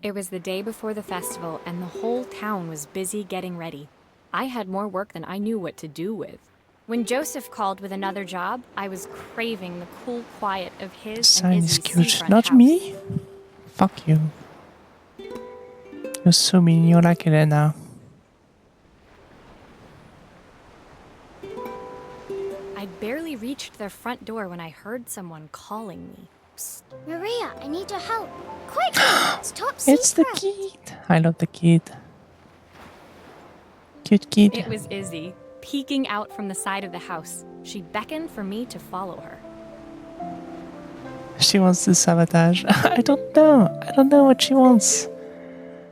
It was the day before the festival, and the whole town was busy getting ready. I had more work than I knew what to do with. When Joseph called with another job, I was craving the cool quiet of The his sign and is Izzy's cute. seafront Not house. me? Fuck you. You're so mean. You're like Elena. I'd barely reached their front door when I heard someone calling me. Psst. Maria, I need your help. Quickly! It's top secret. It's the kid. I love the kid. Cute kid. It was Izzy, peeking out from the side of the house. She beckoned for me to follow her. She wants to sabotage. I don't know. I don't know what she wants.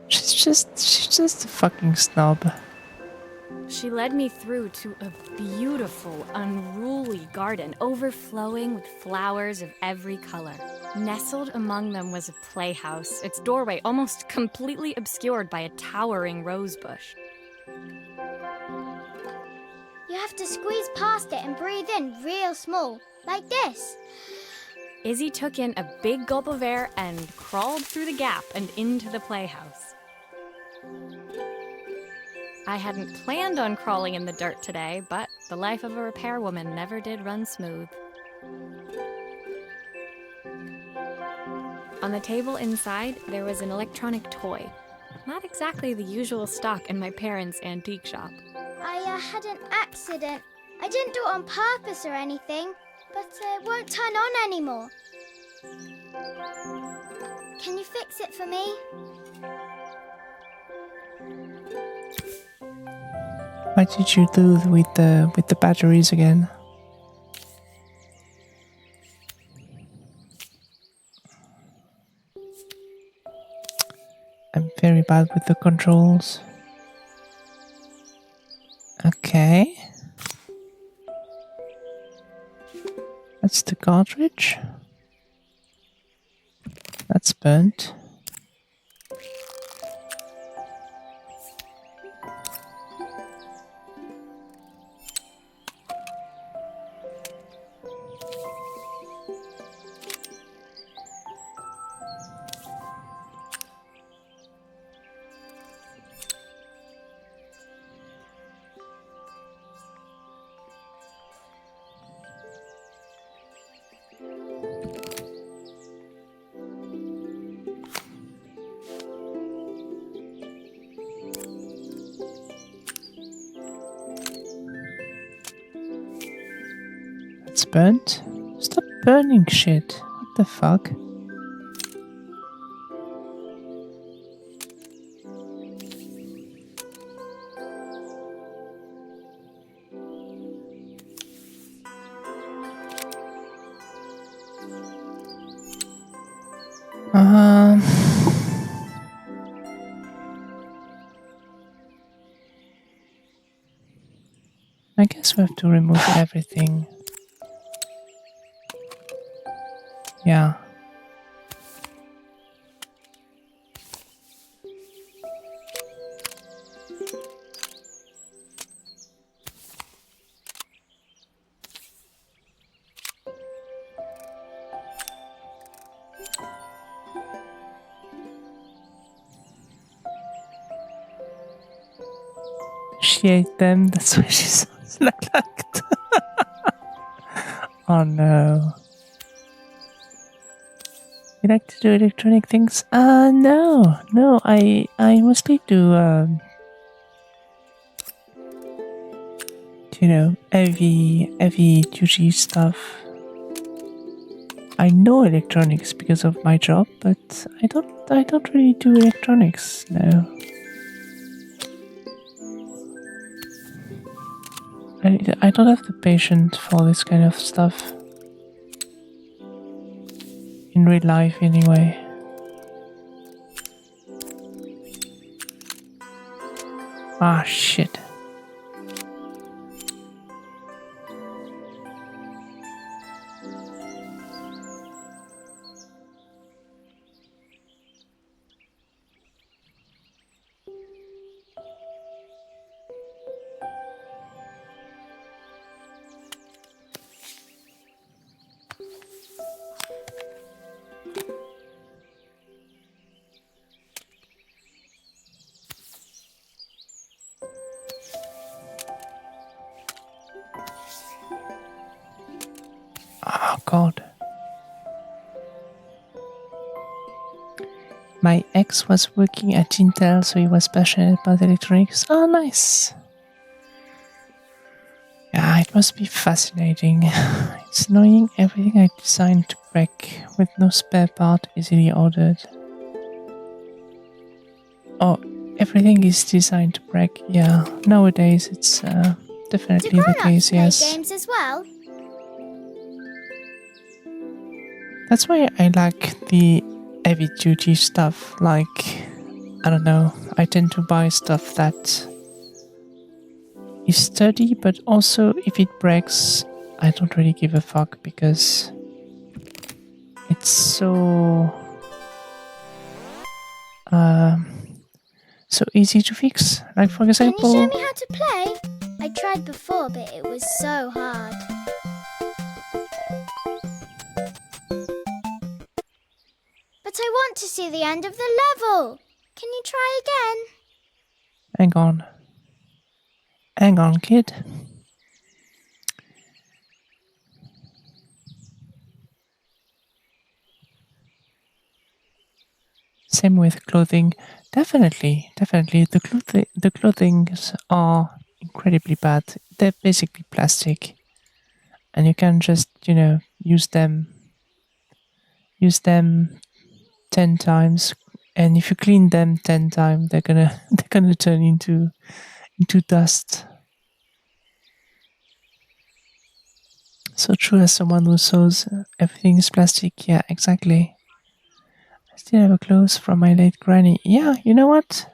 She's just a fucking snob. She led me through to a beautiful, unruly garden overflowing with flowers of every color. Nestled among them was a playhouse, its doorway almost completely obscured by a towering rose bush. You have to squeeze past it and breathe in real small, like this. Izzy took in a big gulp of air and crawled through the gap and into the playhouse. I hadn't planned on crawling in the dirt today, but the life of a repairwoman never did run smooth. On the table inside, there was an electronic toy. Not exactly the usual stock in my parents' antique shop. I had an accident. I didn't do it on purpose or anything, but it won't turn on anymore. Can you fix it for me? What did you do with the batteries again? I'm very bad with the controls. Okay. That's the cartridge. That's burnt. burnt? Stop burning shit. What the fuck? Um, I guess we have to remove everything. Yeah. She ate them, that's why she sounds like that. Oh no. You like to do electronic things? No, I mostly do you know, heavy duty stuff. I know electronics because of my job, but I don't really do electronics, no. I don't have the patience for this kind of stuff. In real life, anyway. Ah, shit. Oh, God. My ex was working at Intel, so he was passionate about electronics. Oh, nice. Yeah, it must be fascinating. It's annoying everything I designed to break with no spare part easily ordered. Oh, everything is designed to break. Yeah, nowadays it's definitely Do the grown-ups case, play yes. games as well? That's why I like the heavy duty stuff. Like, I don't know, I tend to buy stuff that is sturdy, but also if it breaks, I don't really give a fuck because it's so so easy to fix. Like, for Can you show example, me how to play? I tried before, but it was so hard. But I want to see the end of the level. Can you try again? hang on, kid. Same with clothing. Definitely. The clothings are incredibly bad. They're basically plastic, and you can just, you know, use them 10 times, and if you clean them 10 times, they're gonna turn into dust. So true, as someone who sews everything is plastic. Yeah, exactly. I still have a clothes from my late granny. Yeah, you know what?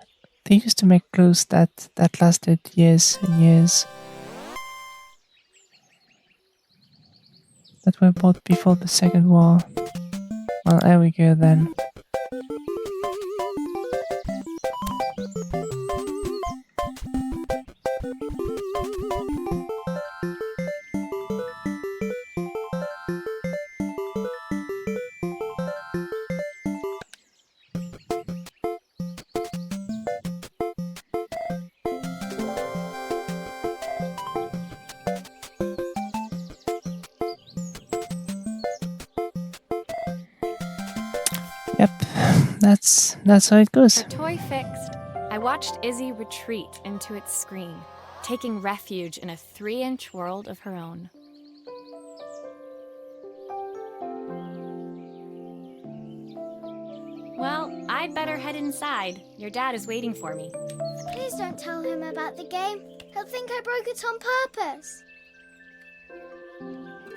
They used to make clothes that lasted years and years. That were bought before the Second War. Well, there we go then. Yep, that's how it goes. Her toy fixed, I watched Izzy retreat into its screen, taking refuge in a 3-inch world of her own. I'd better head inside. Your dad is waiting for me. Please don't tell him about the game. He'll think I broke it on purpose.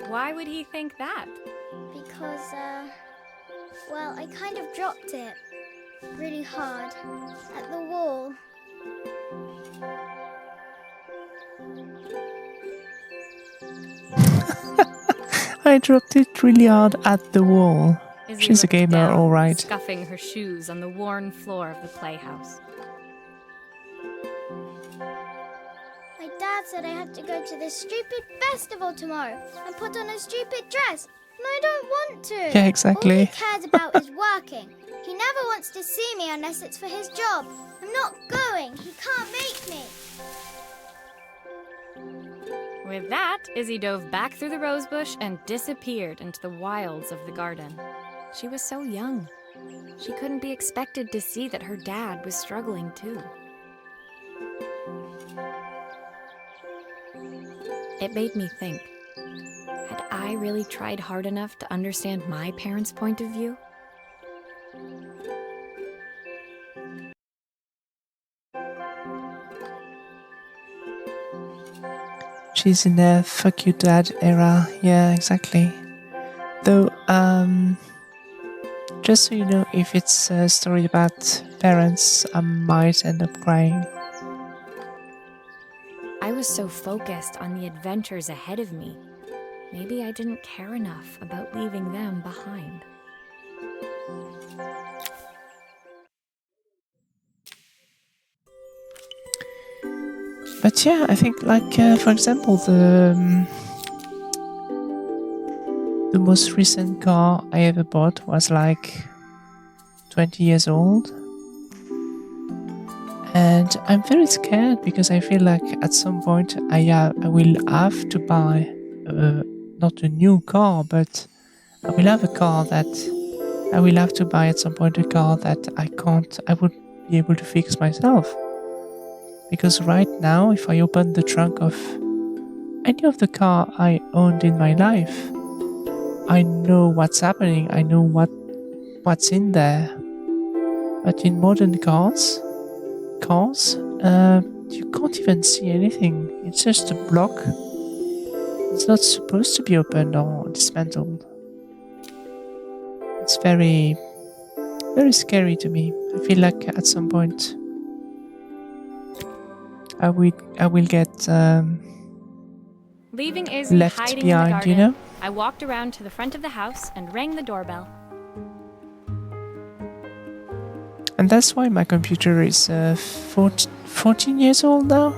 Why would he think that? Because, well, I kind of dropped it really hard at the wall. I dropped it really hard at the wall. Izzy She's a looked gamer, down, all right. scuffing her shoes on the worn floor of the playhouse. My dad said I had to go to this stupid festival tomorrow and put on a stupid dress. And I don't want to. Yeah, exactly. All he cares about is working. He never wants to see me unless it's for his job. I'm not going. He can't make me. With that, Izzy dove back through the rosebush and disappeared into the wilds of the garden. She was so young. She couldn't be expected to see that her dad was struggling too. It made me think. Had I really tried hard enough to understand my parents' point of view? She's in a fuck you dad era. Yeah, exactly. Though, just so you know, if it's a story about parents, I might end up crying. I was so focused on the adventures ahead of me. Maybe I didn't care enough about leaving them behind. But yeah, I think, like, for example, the most recent car I ever bought was like 20 years old. And I'm very scared because I feel like at some point I will have to buy not a new car, but I will have a car that I will have to buy at some point, a car that I would be able to fix myself. Because right now, if I open the trunk of any of the car I owned in my life, I know what's happening, I know what's in there. But in modern cars, you can't even see anything. It's just a block. It's not supposed to be opened or dismantled. It's very, very scary to me. I feel like at some point I will get Leaving Izzy left hiding behind, in the garden, you know? I walked around to the front of the house and rang the doorbell. And that's why my computer is 14 years old now.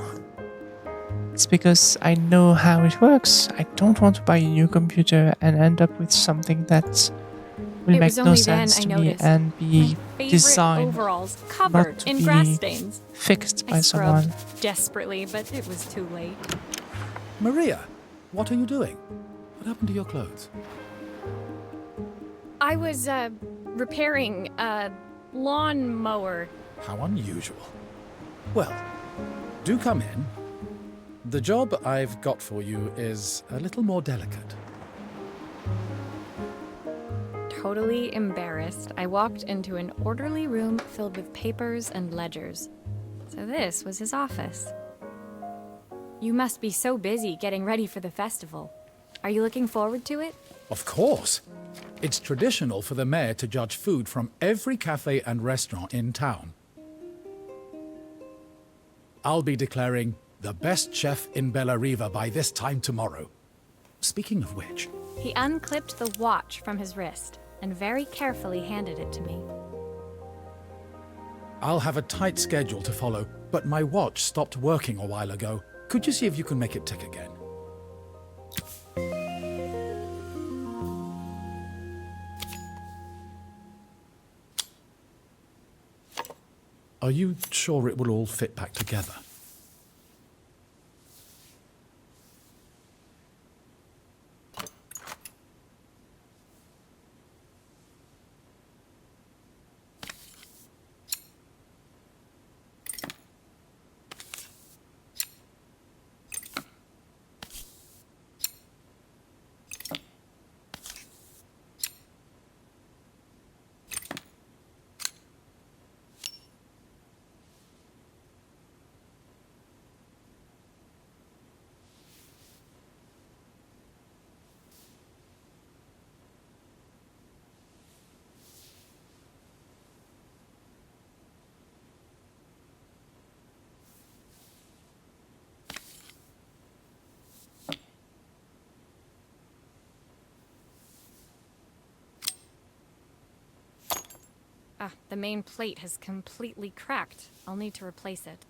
It's because I know how it works. I don't want to buy a new computer and end up with something that will It make was no only then sense I to me noticed and be Favorite designed overalls not covered to in be grass stains. fixed by I someone. scrubbed desperately, but it was too late. Maria, what are you doing? What happened to your clothes? I was repairing a lawn mower. How unusual. Well, do come in. The job I've got for you is a little more delicate. Totally embarrassed, I walked into an orderly room filled with papers and ledgers. So this was his office. You must be so busy getting ready for the festival. Are you looking forward to it? Of course. It's traditional for the mayor to judge food from every cafe and restaurant in town. I'll be declaring the best chef in Bellariva by this time tomorrow. Speaking of which... He unclipped the watch from his wrist and very carefully handed it to me. I'll have a tight schedule to follow, but my watch stopped working a while ago. Could you see if you can make it tick again? Are you sure it will all fit back together? Ah, the main plate has completely cracked. I'll need to replace it.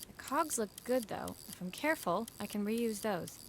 The cogs look good, though. If I'm careful, I can reuse those.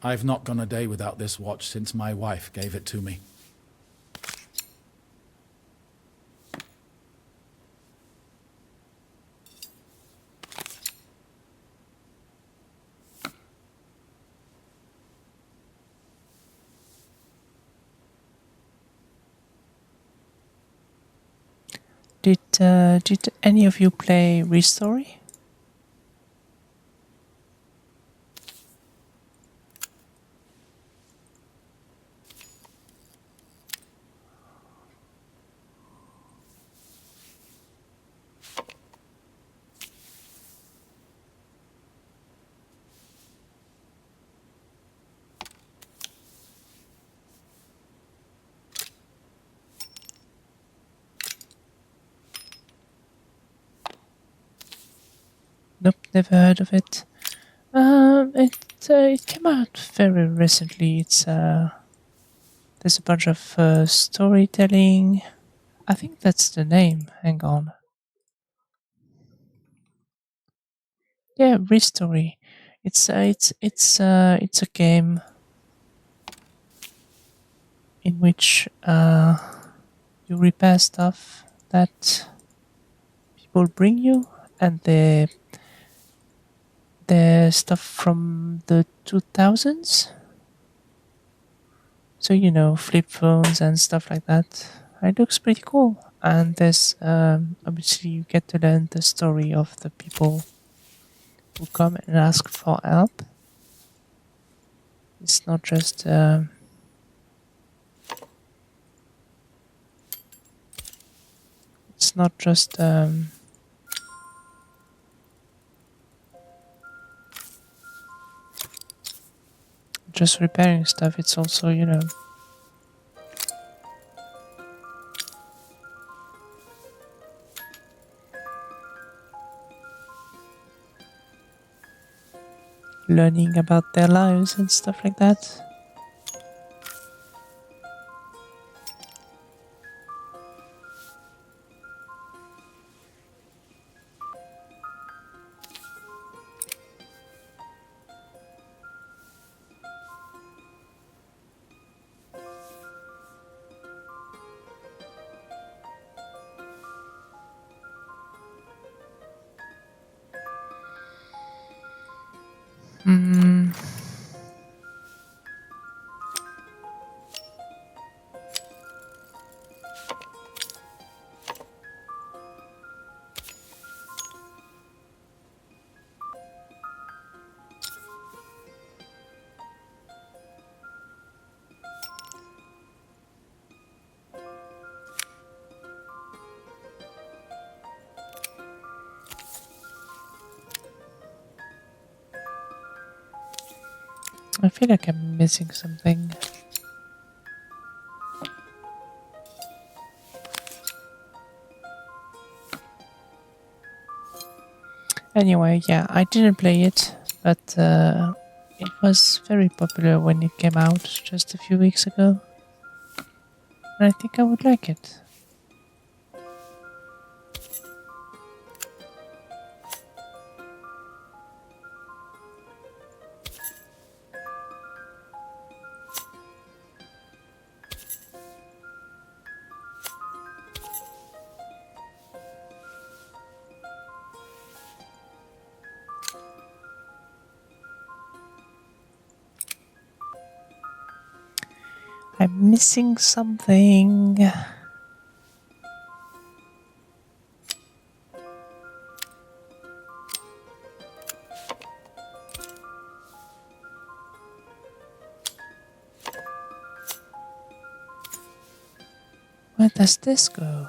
I've not gone a day without this watch since my wife gave it to me. Did any of you play Restory? Nope, never heard of it. It came out very recently. There's a bunch of storytelling. I think that's the name. Hang on. Yeah, Restory. It's a game in which you repair stuff that people bring you, and the stuff from the 2000s. So, you know, flip phones and stuff like that. It looks pretty cool. And there's obviously you get to learn the story of the people who come and ask for help. It's not just just repairing stuff. It's also, you know, learning about their lives and stuff like that. Hmm. I feel like I'm missing something. Anyway, yeah, I didn't play it, but it was very popular when it came out just a few weeks ago. And I think I would like it. I'm missing something. Where does this go?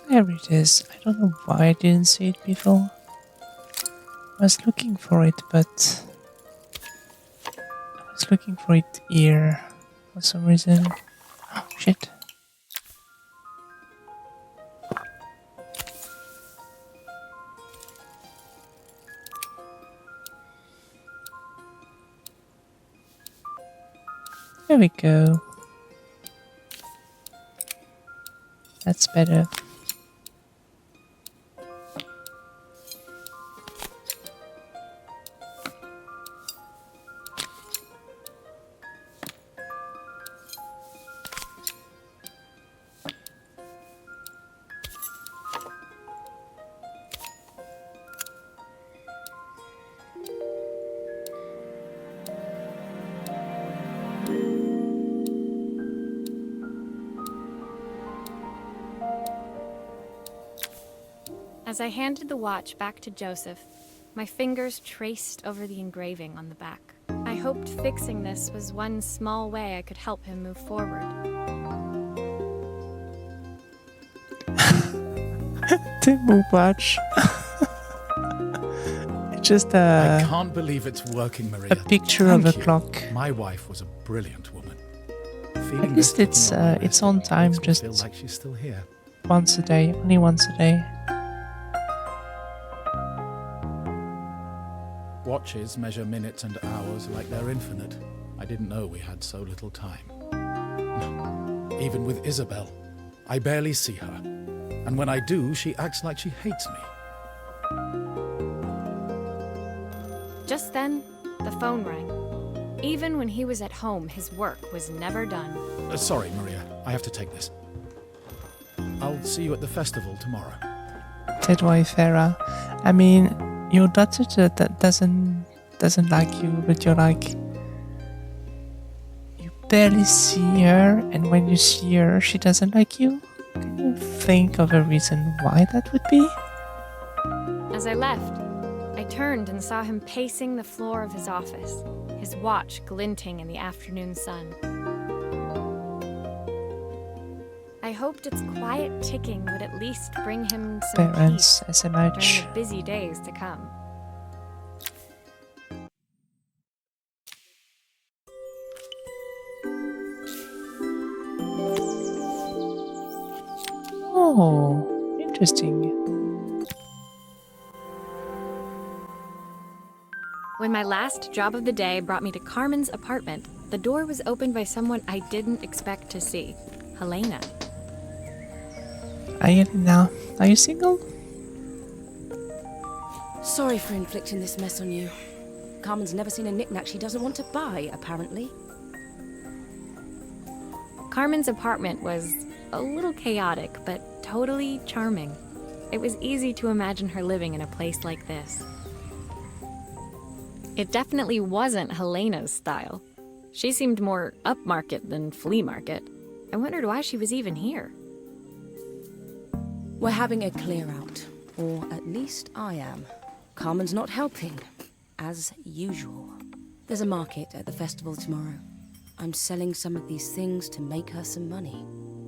There it is. I don't know why I didn't see it before. I was looking for it, but I was looking for it here for some reason. Oh shit. There we go. That's better. As I handed the watch back to Joseph, my fingers traced over the engraving on the back. I hoped fixing this was one small way I could help him move forward. Timber watch. It's just I can't believe it's working, Maria. a picture of Thank a you. clock. My wife was a brilliant woman. At least it's on time, just feel like she's still here. once a day, only once a day. Watches measure minutes and hours like they're infinite. I didn't know we had so little time. Even with Isabel, I barely see her. And when I do, she acts like she hates me. Just then, the phone rang. Even when he was at home, his work was never done. Sorry, Maria. I have to take this. I'll see you at the festival tomorrow. Said Wayfarer. I mean, your daughter that doesn't like you, but you're like, you barely see her, and when you see her, she doesn't like you. Can you think of a reason why that would be? As I left, I turned and saw him pacing the floor of his office, his watch glinting in the afternoon sun. I hoped its quiet ticking would at least bring him some Parents, peace during SMH. the busy days to come. Oh, interesting. When my last job of the day brought me to Carmen's apartment, the door was opened by someone I didn't expect to see, Helena. Hi, Elena. Are you single? Sorry for inflicting this mess on you. Carmen's never seen a knick-knack she doesn't want to buy, apparently. Carmen's apartment was a little chaotic, but totally charming. It was easy to imagine her living in a place like this. It definitely wasn't Helena's style. She seemed more upmarket than flea market. I wondered why she was even here. We're having a clear-out, or at least I am. Carmen's not helping, as usual. There's a market at the festival tomorrow. I'm selling some of these things to make her some money.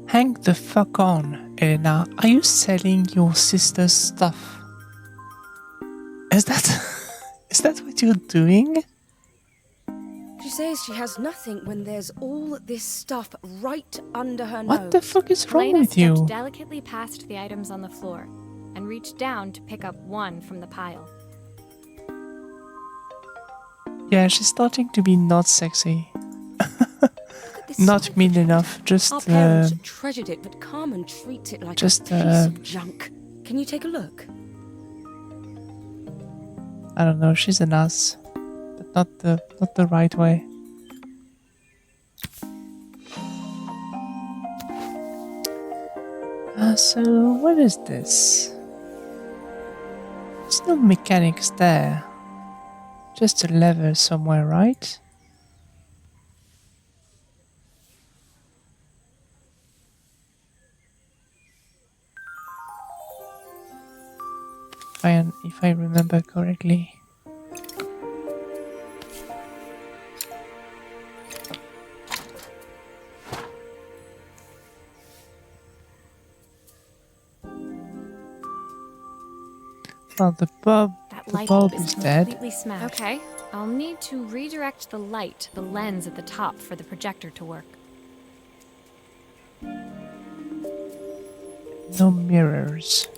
Hang the fuck on, Elena. Are you selling your sister's stuff? Is that what you're doing? She says she has nothing when there's all this stuff right under her nose. What the fuck is wrong Helena with stepped you? delicately past the items on the floor and reached down to pick up one from the pile. Yeah, she's starting to be not sexy. Look at this Not sign mean for enough, Our just parents treasured it, but Carmen treats it like just, a piece of junk. Can you take a look? I don't know, she's an ass. But not the right way. So what is this? There's no mechanics there. Just a lever somewhere, right? If I remember correctly. Well, the That light bulb bulb is is dead. completely smashed. Okay, I'll need to redirect the light, the lens at the top, for the projector to work. No mirrors.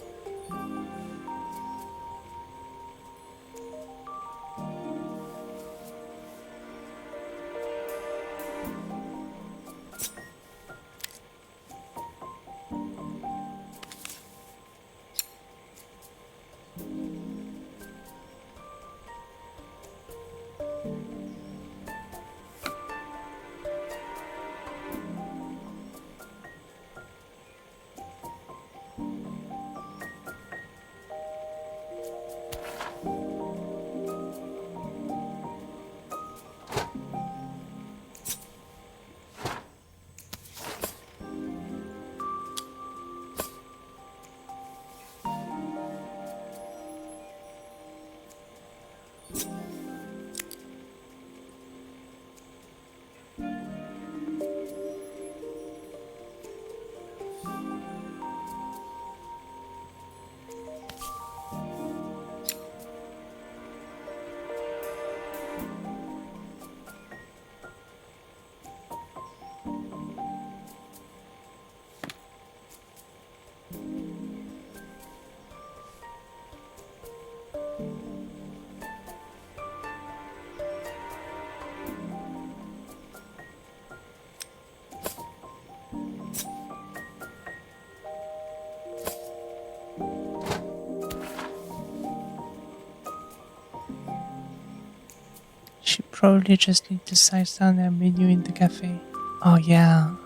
She probably just need to size down their menu in the cafe. Oh yeah.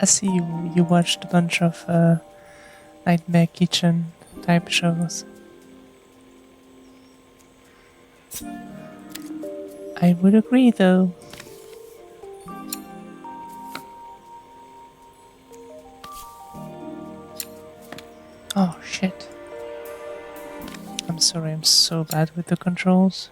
I see you watched a bunch of Nightmare Kitchen type shows. I would agree though. Oh shit. I'm sorry, I'm so bad with the controls.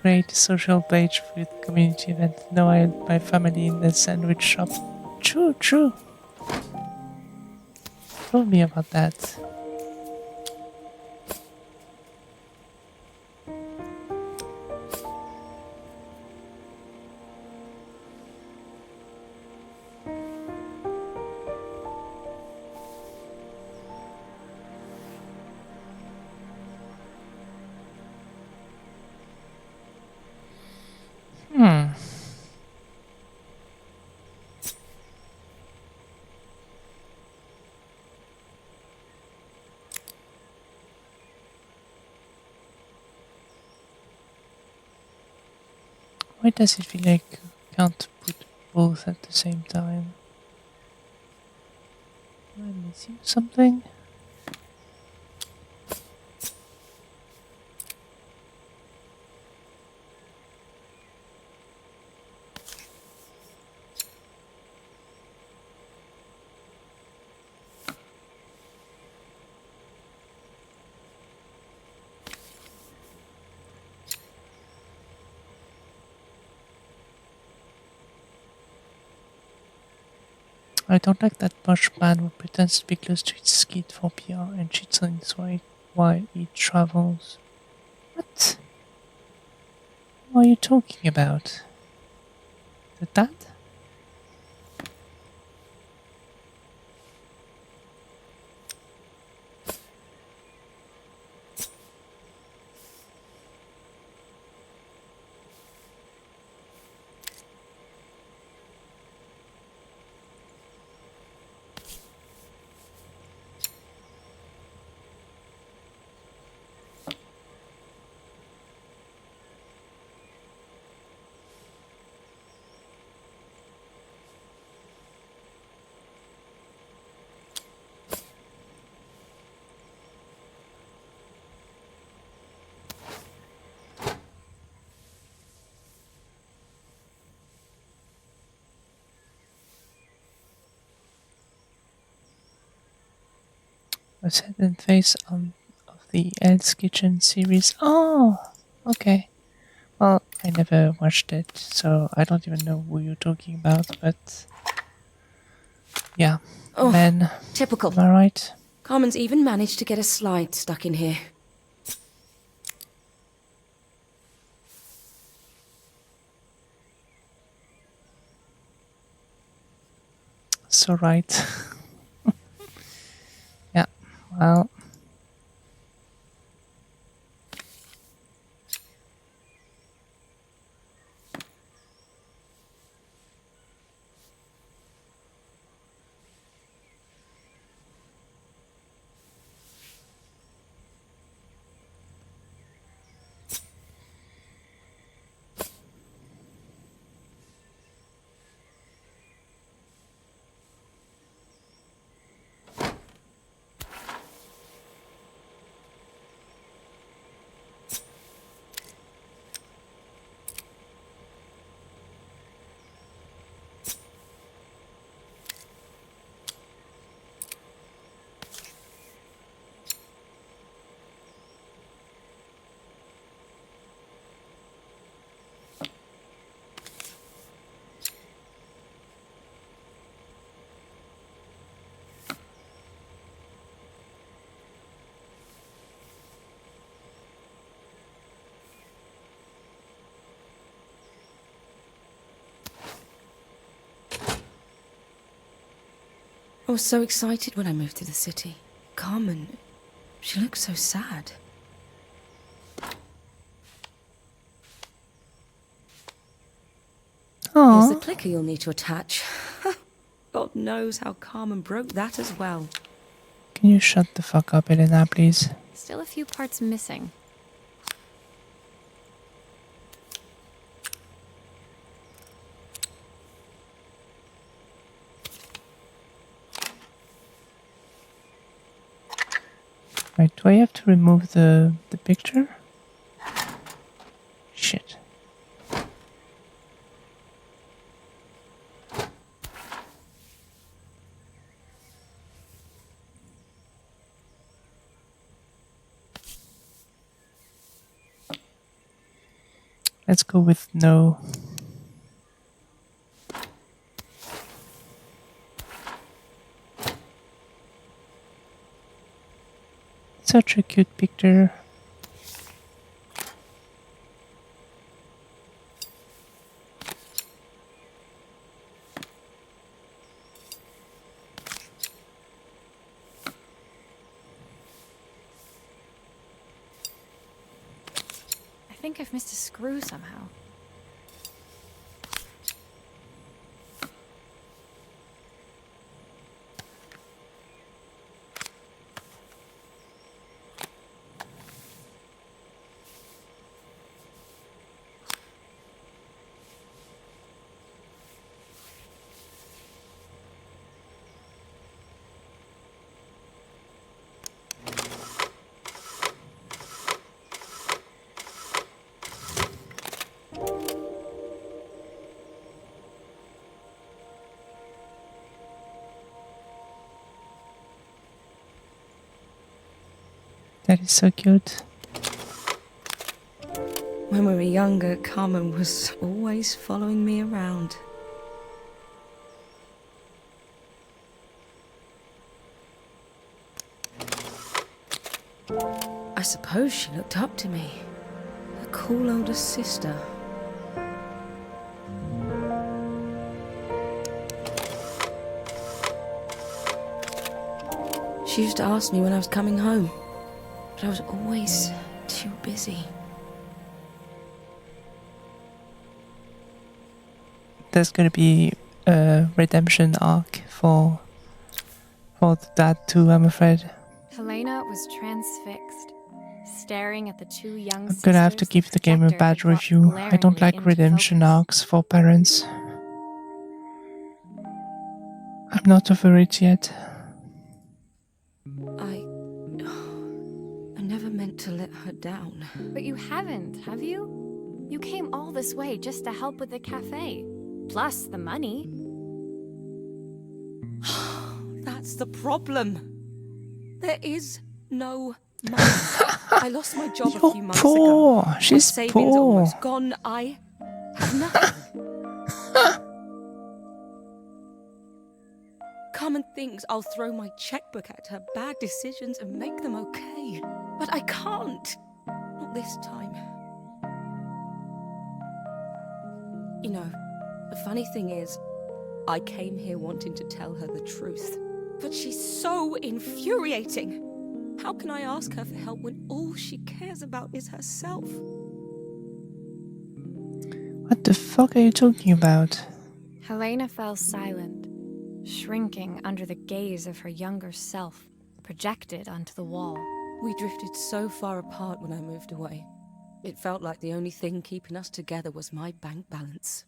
Great social page with community event. No, I had my family in the sandwich shop. True, true. Told me about that. Hmm. Why does it feel like you can't put both at the same time? Am I missing something? I don't like that posh man who pretends to be close to his skid for PR and cheats on his why he travels. What? What are you talking about? The dad? A second phase of the Hell's Kitchen series. Oh, okay. Well, I never watched it, so I don't even know who you're talking about, but yeah, Oh, man, typical. am I right? Carmen's even managed to get a slide stuck in here. So right. Yeah, well. I was so excited when I moved to the city. Carmen, she looks so sad. Here's the Oh, clicker you'll need to attach. God knows how Carmen broke that as well. can you shut the fuck up, Elena, please? Still a few parts missing. Right, do I have to remove the picture? Shit. Let's go with no. Such a cute picture. I think I've missed a screw somehow. That is so cute. When we were younger, Carmen was always following me around. I suppose she looked up to me. A cool older sister. She used to ask me when I was coming home, but I was always too busy. There's gonna be a redemption arc for the dad too, I'm afraid. Helena was transfixed, staring at the two young I'm gonna have to give the game a bad review. I don't like redemption arcs for parents. I'm not over it yet. I never meant to let her down. But you haven't, have you? You came all this way just to help with the cafe. Plus the money. That's the problem. There is no money. I lost my job a few You're months poor. ago. She's my savings poor. almost gone. I have nothing. Common things I'll throw my checkbook at her bad decisions and make them okay. But I can't. Not this time. You know, the funny thing is, I came here wanting to tell her the truth. But she's so infuriating. How can I ask her for help when all she cares about is herself? What the fuck are you talking about? Helena fell silent, shrinking under the gaze of her younger self, projected onto the wall. We drifted so far apart when I moved away. It felt like the only thing keeping us together was my bank balance.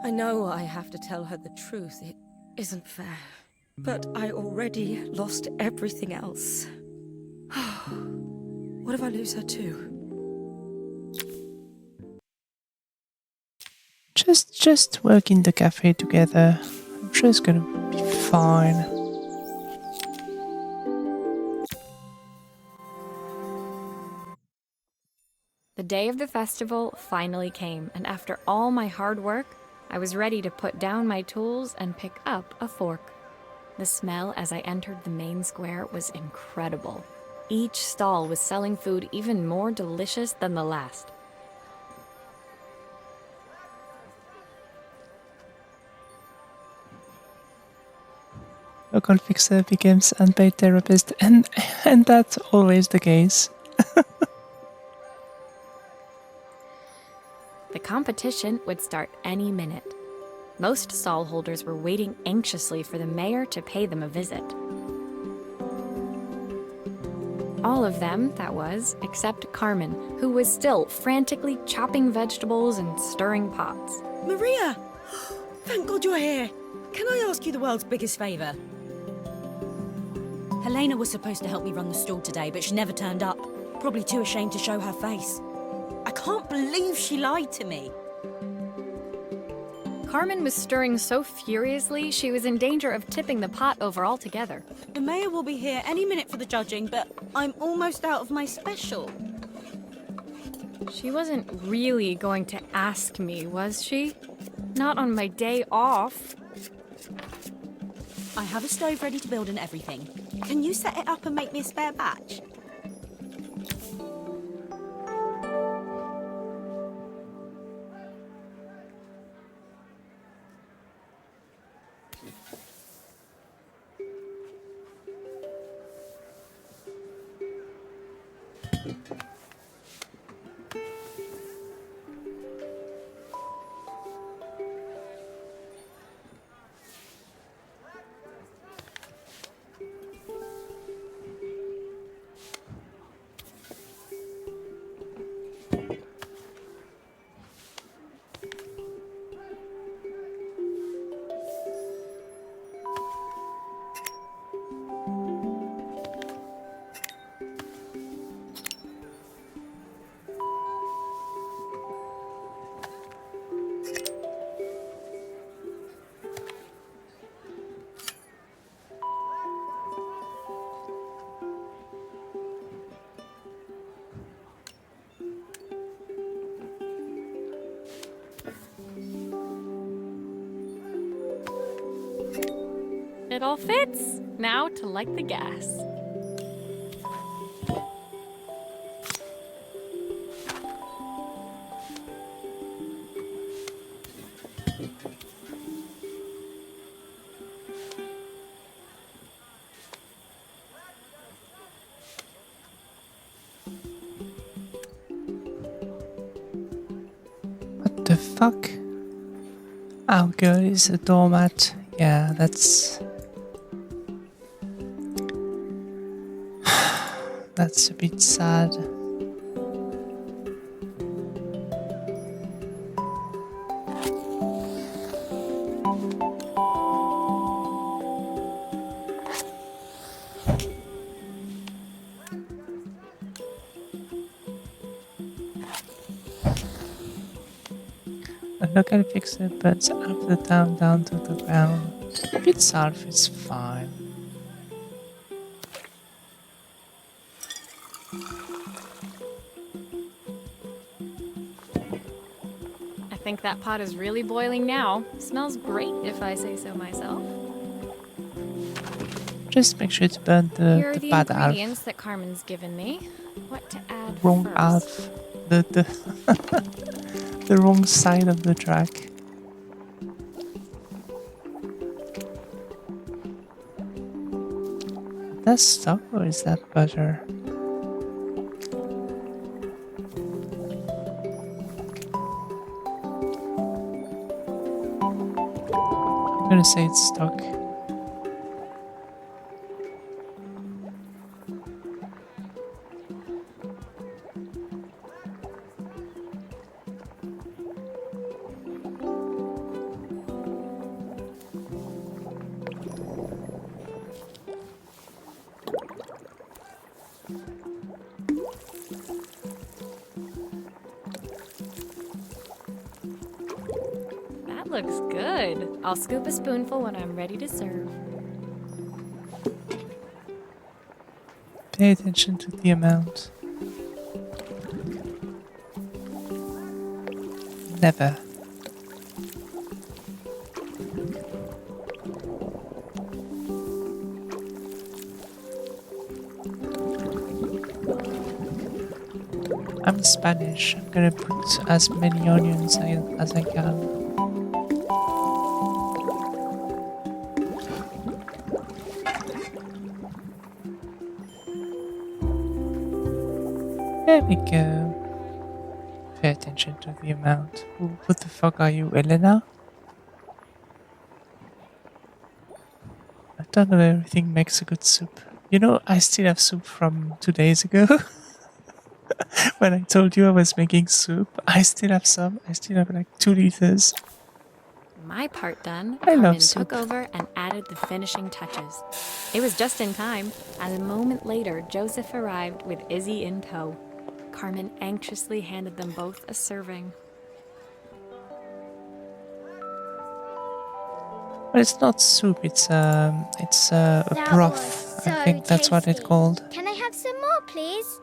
I know I have to tell her the truth. It isn't fair. But I already lost everything else. What if I lose her too? Just work in the cafe together. I'm sure it's gonna be fine. The day of the festival finally came, and after all my hard work, I was ready to put down my tools and pick up a fork. The smell as I entered the main square was incredible. Each stall was selling food even more delicious than the last. Local fixer becomes unpaid therapist, and that's always the case. The competition would start any minute. Most stall holders were waiting anxiously for the mayor to pay them a visit. All of them, that was, except Carmen, who was still frantically chopping vegetables and stirring pots. Maria! Thank God you're here. Can I ask you the world's biggest favour? Helena was supposed to help me run the stall today, but she never turned up. Probably too ashamed to show her face. I can't believe she lied to me. Carmen was stirring so furiously she was in danger of tipping the pot over altogether. The mayor will be here any minute for the judging, but I'm almost out of my special. She wasn't really going to ask me, was she? Not on my day off. I have a stove ready to build and everything. Can you set it up and make me a spare batch? it all fits. Now to light the gas. What the fuck? How good is a doormat? Yeah, that's... That's a bit sad. I'm not gonna fix it, but up the down to the ground. Itself is fine. I think that pot is really boiling now. Smells great if I say so myself. Just make sure to burn Here are the the bad elf. ingredients that Carmen's given me. What to add Wrong first? elf. The the wrong side of the track. That's stock or is that butter? I'm gonna say it's stock. That looks good. I'll scoop a spoonful when I'm ready to serve. Pay attention to the amount. Never. I'm Spanish. I'm gonna put as many onions as I can. There we go. Pay attention to the amount. What the fuck are you, Elena? I thought that everything makes a good soup. You know, I still have soup from 2 days ago. When I told you I was making soup, I still have some. I still have like 2 liters. My part done, I love Carmen soup. took over and added the finishing touches. It was just in time, as a moment later, Joseph arrived with Izzy in tow. Carmen anxiously handed them both a serving. But it's not soup. It's a That broth. was so I think that's what it's tasty. called. Can I have some more, please?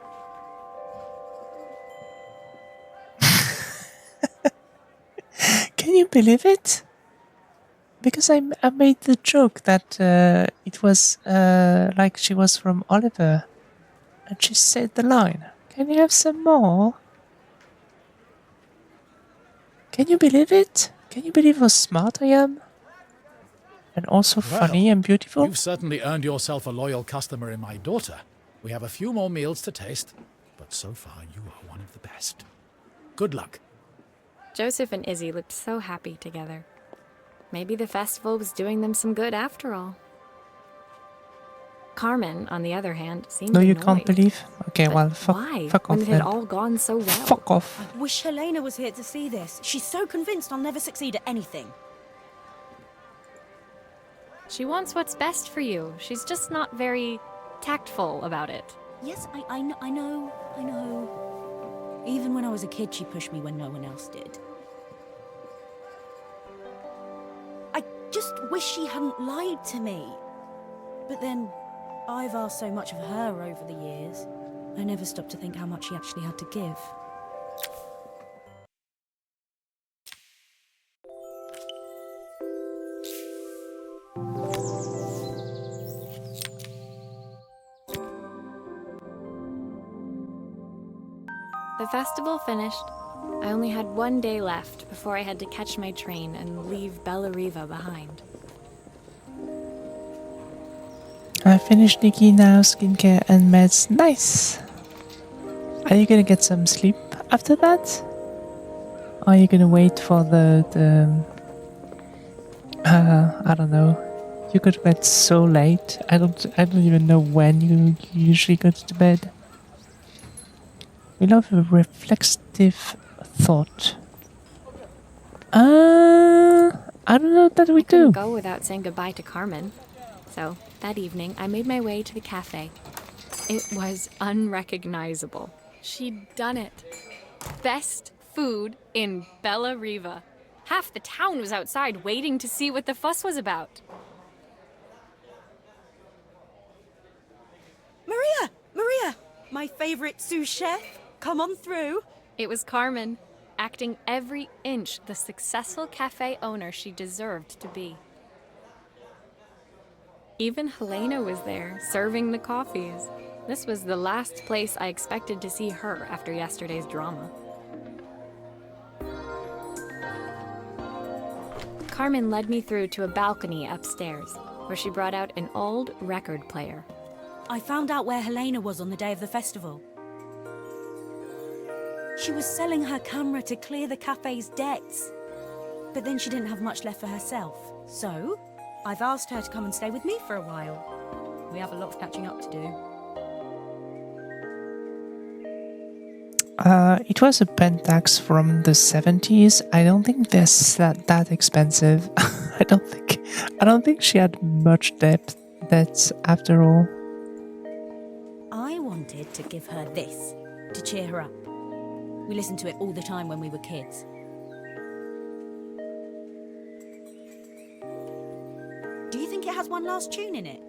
Can you believe it? Because I made the joke that it was like she was from Oliver, and she said the line, "Can you have some more?" Can you believe it? Can you believe how smart I am? And also funny and beautiful? You've certainly earned yourself a loyal customer in my daughter. We have a few more meals to taste, but so far you are one of the best. Good luck. Joseph and Izzy looked so happy together. Maybe the festival was doing them some good after all. Carmen, on the other hand, seemed No, you annoyed. can't believe? Okay, But well, why? fuck when off it had then. all gone so well. Fuck off. I wish Helena was here to see this. She's so convinced I'll never succeed at anything. She wants what's best for you. She's just not very tactful about it. Yes, I know. Even when I was a kid, she pushed me when no one else did. I just wish she hadn't lied to me. But then, I've asked so much of her over the years. I never stopped to think how much she actually had to give. The festival finished. I only had one day left before I had to catch my train and leave Bellariva behind. I finished Nikki now, skincare and meds. Nice! Are you gonna get some sleep after that? Or are you gonna wait for I don't know. You go to bed so late. I don't even know when you usually go to bed. We love a reflexive thought. I don't know that we Couldn't do. go without saying goodbye to Carmen. So, that evening, I made my way to the cafe. It was unrecognizable. She'd done it. Best food in Bellariva. Half the town was outside waiting to see what the fuss was about. Maria! My favorite sous chef. Come on through. It was Carmen, acting every inch the successful cafe owner she deserved to be. Even Helena was there, serving the coffees. This was the last place I expected to see her after yesterday's drama. Carmen led me through to a balcony upstairs, where she brought out an old record player. I found out where Helena was on the day of the festival. She was selling her camera to clear the cafe's debts. But then she didn't have much left for herself. So, I've asked her to come and stay with me for a while. We have a lot of catching up to do. It was a Pentax from the 70s. I don't think they're that expensive. I don't think she had much debt after all. I wanted to give her this to cheer her up. We listened to it all the time when we were kids. Do you think it has one last tune in it?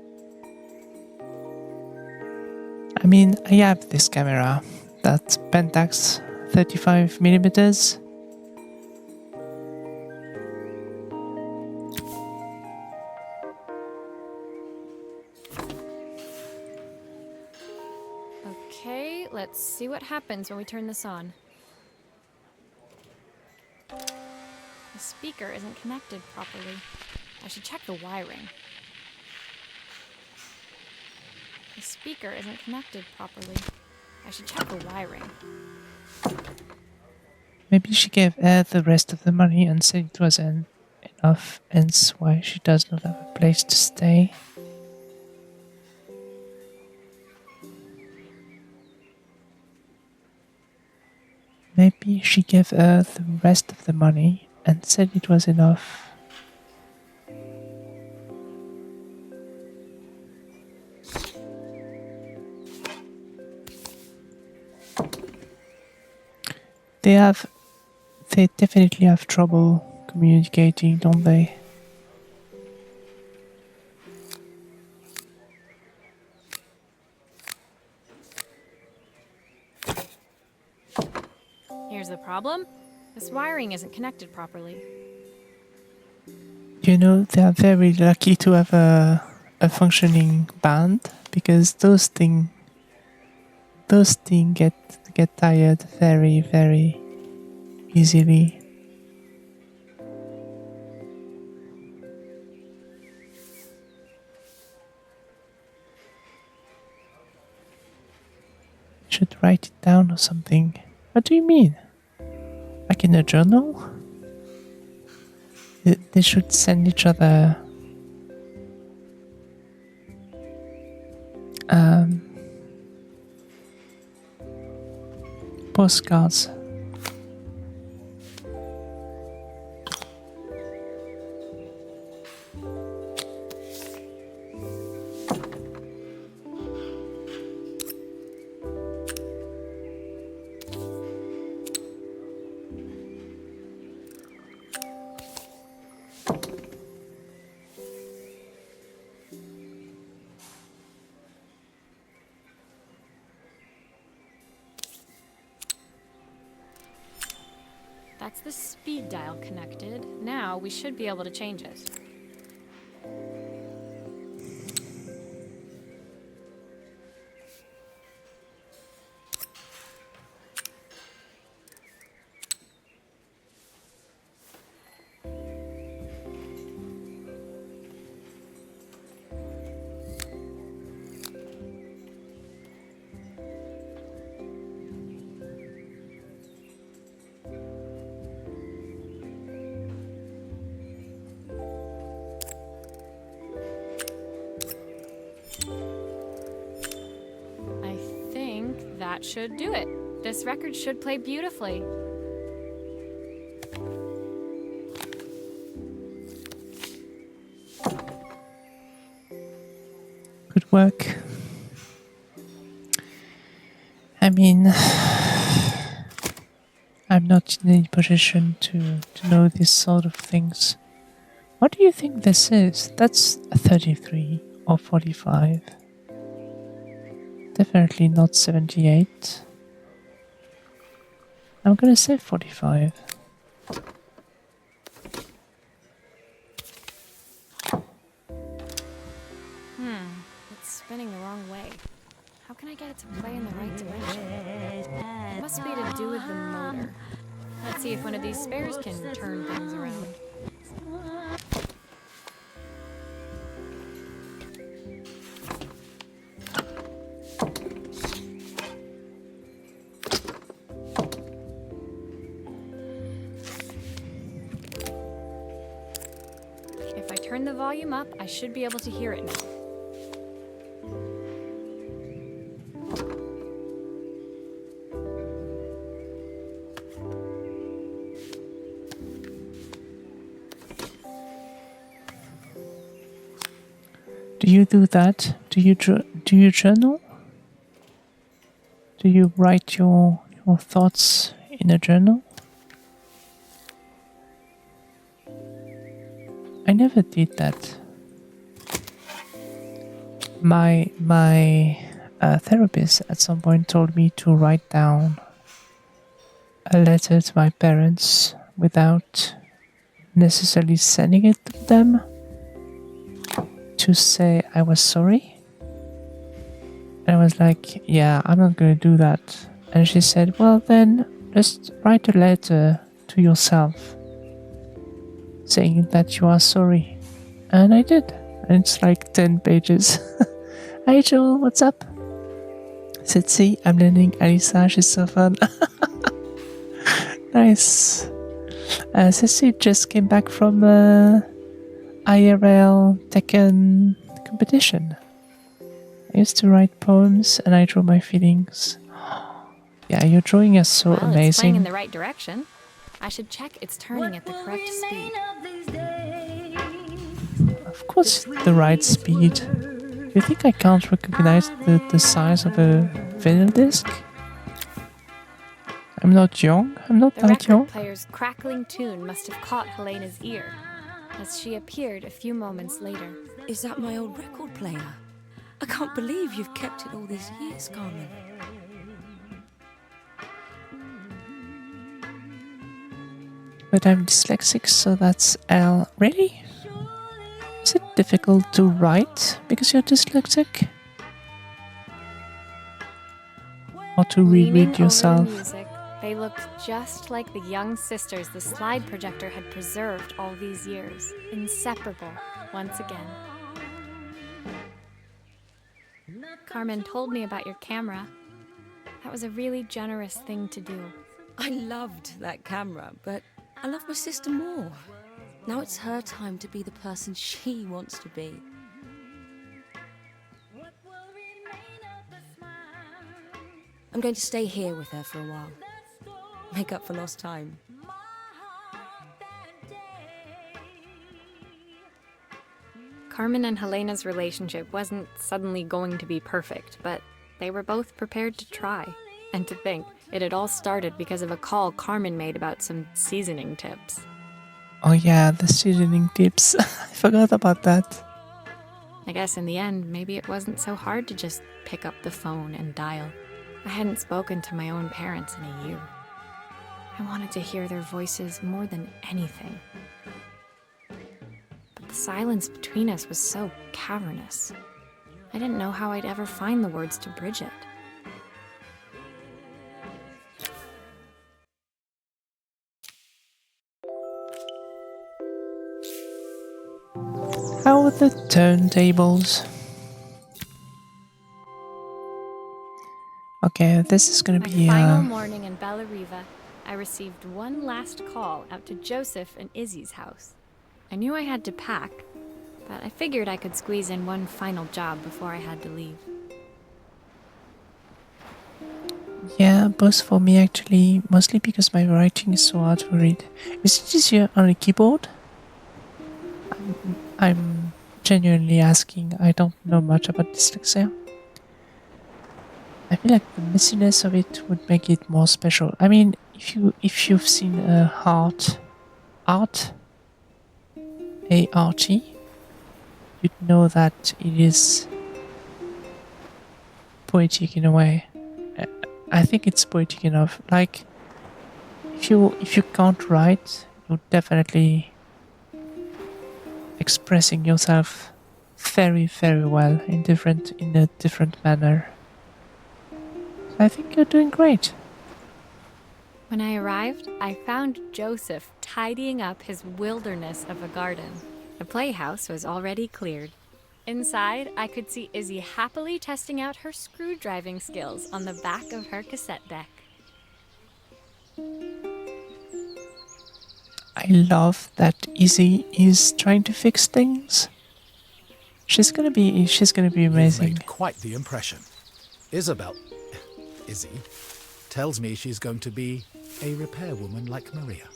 I mean, I have this camera. That's Pentax 35 millimeters. Okay, let's see what happens when we turn this on. The speaker isn't connected properly. I should check the wiring. The speaker isn't connected properly. I should check the wiring. Maybe she gave her the rest of the money and said it wasn't enough, hence why she does not have a place to stay. Maybe she gave her the rest of the money and said it was enough. They definitely have trouble communicating, don't they? Here's the problem. This wiring isn't connected properly. You know, they are very lucky to have a functioning band, because those things get tired very, very easily. Should write it down or something. What do you mean? Like in a journal? They should send each other postcards. That's the speed dial connected. Now we should be able to change it. I think that should do it. This record should play beautifully. Good work. I mean, I'm not in any position to know these sort of things. What do you think this is? That's a 33 or 45. Definitely not 78. I'm gonna say 45. It's spinning the wrong way. How can I get it to play in the right direction? It must be to do with the motor. Let's see if one of these spares can turn things around. If I turn the volume up, I should be able to hear it now. Do you do that? Do you journal? Do you write your thoughts in a journal? I never did that. My therapist at some point told me to write down a letter to my parents without necessarily sending it to them, to say I was sorry. And I was like, yeah, I'm not going to do that. And she said, well, then just write a letter to yourself saying that you are sorry. And I did. And it's like 10 pages. Hi Joel, what's up? I said, see, I'm learning Alisa, she's so fun. Nice. Ceci just came back from IRL Tekken competition. I used to write poems and I draw my feelings. Yeah, your drawing is so Well, it's playing amazing. in the right direction. I should check it's turning at the correct speed. Of course, the right speed. You think I can't recognize the size of a vinyl disc? I'm not young. I'm not The that record young. player's crackling tune must have caught Helena's ear, as she appeared a few moments later. Is that my old record player? I can't believe you've kept it all these years, Carmen. But I'm dyslexic, so that's L. Really? Is it difficult to write because you're dyslexic? Or to Leaning reread over the yourself? music, they looked just like the young sisters the slide projector had preserved all these years, inseparable once again. Carmen told me about your camera. That was a really generous thing to do. I loved that camera, but I love my sister more. Now it's her time to be the person she wants to be. I'm going to stay here with her for a while. Make up for lost time. Carmen and Helena's relationship wasn't suddenly going to be perfect, but they were both prepared to try. And to think, it had all started because of a call Carmen made about some seasoning tips. Oh yeah, the seasoning tips. I forgot about that. I guess in the end, maybe it wasn't so hard to just pick up the phone and dial. I hadn't spoken to my own parents in a year. I wanted to hear their voices more than anything. But the silence between us was so cavernous. I didn't know how I'd ever find the words to bridge it. How are the turntables? Okay, this is gonna My be final morning in Bella Riva, I received one last call out to Joseph and Izzy's house. I knew I had to pack, but I figured I could squeeze in one final job before I had to leave. Yeah, both for me actually, mostly because my writing is so hard to read. Is it easier on a keyboard? I'm genuinely asking. I don't know much about dyslexia. I feel like the messiness of it would make it more special. I mean, if you've seen art, A-R-T, you'd know that it is poetic in a way. I think it's poetic enough. Like, if you can't write, you're definitely expressing yourself very, very well in a different manner. I think you're doing great. When I arrived, I found Joseph tidying up his wilderness of a garden. The playhouse was already cleared. Inside, I could see Izzy happily testing out her screw driving skills on the back of her cassette deck. I love that Izzy is trying to fix things. She's gonna be You've amazing. made quite the impression. Isabel, Izzy, tells me she's going to be a repairwoman like Maria.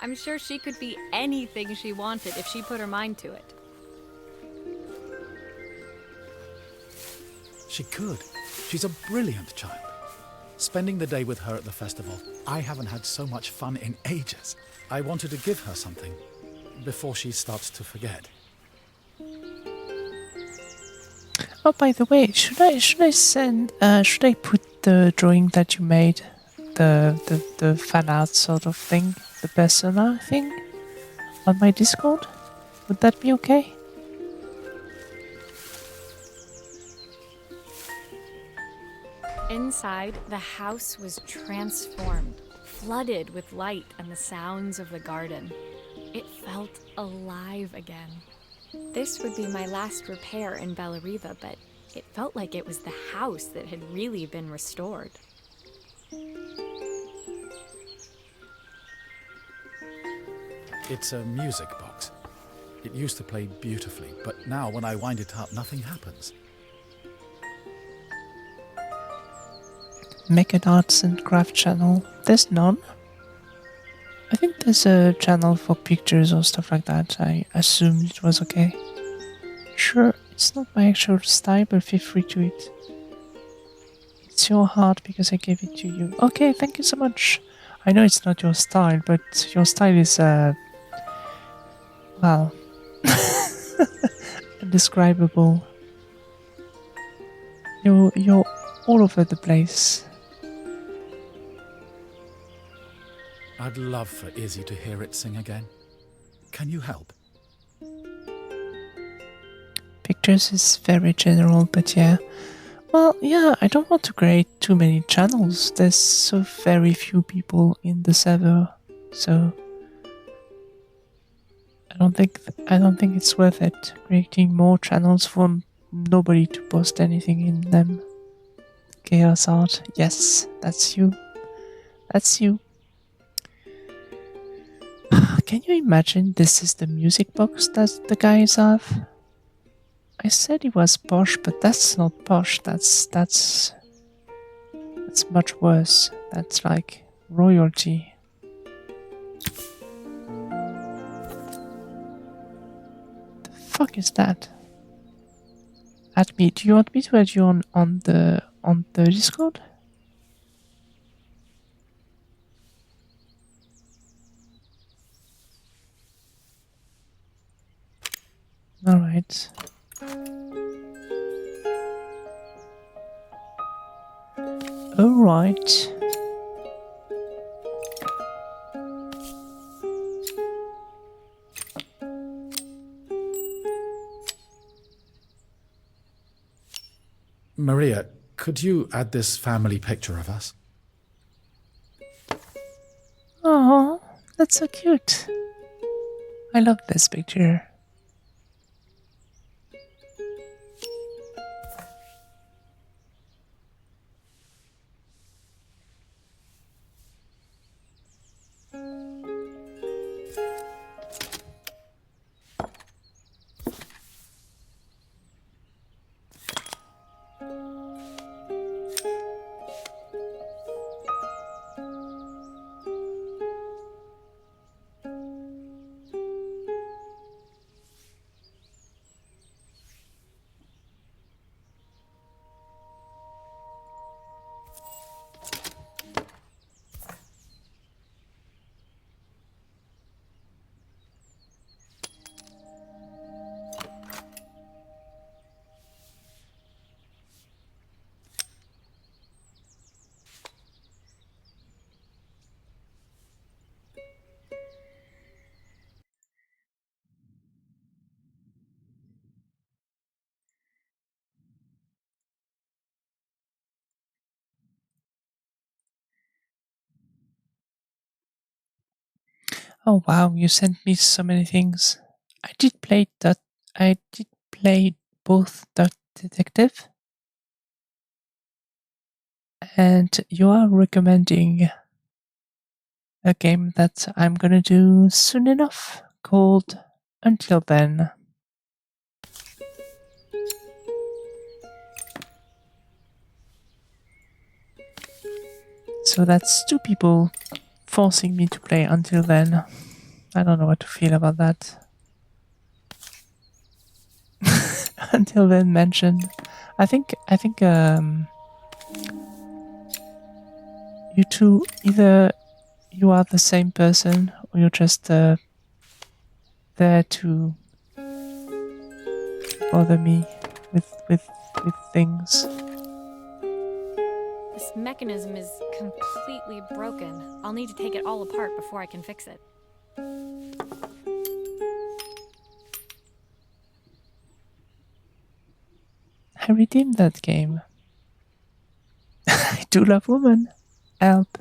I'm sure she could be anything she wanted if she put her mind to it. She could. She's a brilliant child. Spending the day with her at the festival, I haven't had so much fun in ages. I wanted to give her something before she starts to forget. Oh, by the way, should I put the drawing that you made, the fan art sort of thing, the persona thing, on my Discord? Would that be okay? Inside, the house was transformed, flooded with light and the sounds of the garden. It felt alive again. This would be my last repair in Bellariva, but it felt like it was the house that had really been restored. It's a music box. It used to play beautifully, but now when I wind it up, nothing happens. Make an arts and craft channel. There's none. I think there's a channel for pictures or stuff like that. I assumed it was okay. Sure, it's not my actual style, but feel free to it. It's your heart because I gave it to you. Okay, thank you so much. I know it's not your style, but your style is, well, indescribable. You're all over the place. I'd love for Izzy to hear it sing again. Can you help? Pictures is very general, but yeah. Well, yeah, I don't want to create too many channels. There's so very few people in the server, so I don't think it's worth it creating more channels for nobody to post anything in them. Chaos Art, yes, that's you. That's you. Can you imagine this is the music box that the guys have? I said it was posh, but that's not posh. That's much worse. That's like royalty. The fuck is that? Add me. Do you want me to add you on the Discord? All right. All right. Maria, could you add this family picture of us? Oh, that's so cute. I love this picture. Oh wow, you sent me so many things. I did play that. I did play both Duck Detective, and you are recommending a game that I'm gonna do soon enough called Until Then. So that's two people forcing me to play Until Then. I don't know what to feel about that. Until Then mentioned. I think you two, either you are the same person or you're just there to bother me with things. This mechanism is completely broken. I'll need to take it all apart before I can fix it. I redeemed that game. I do love women. Help.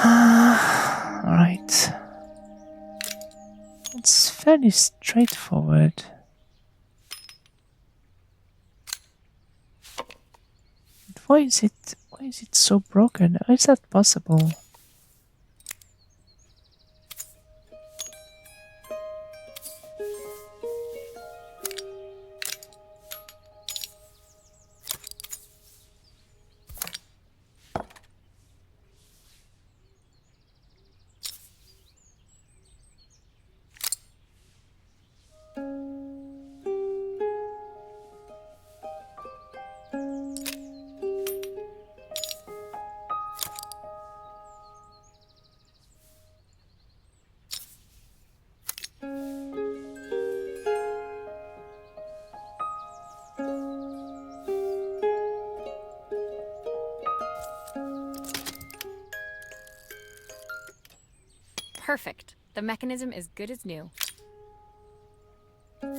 Alright. It's fairly straightforward. But why is it so broken? How is that possible? Perfect. The mechanism is good as new. But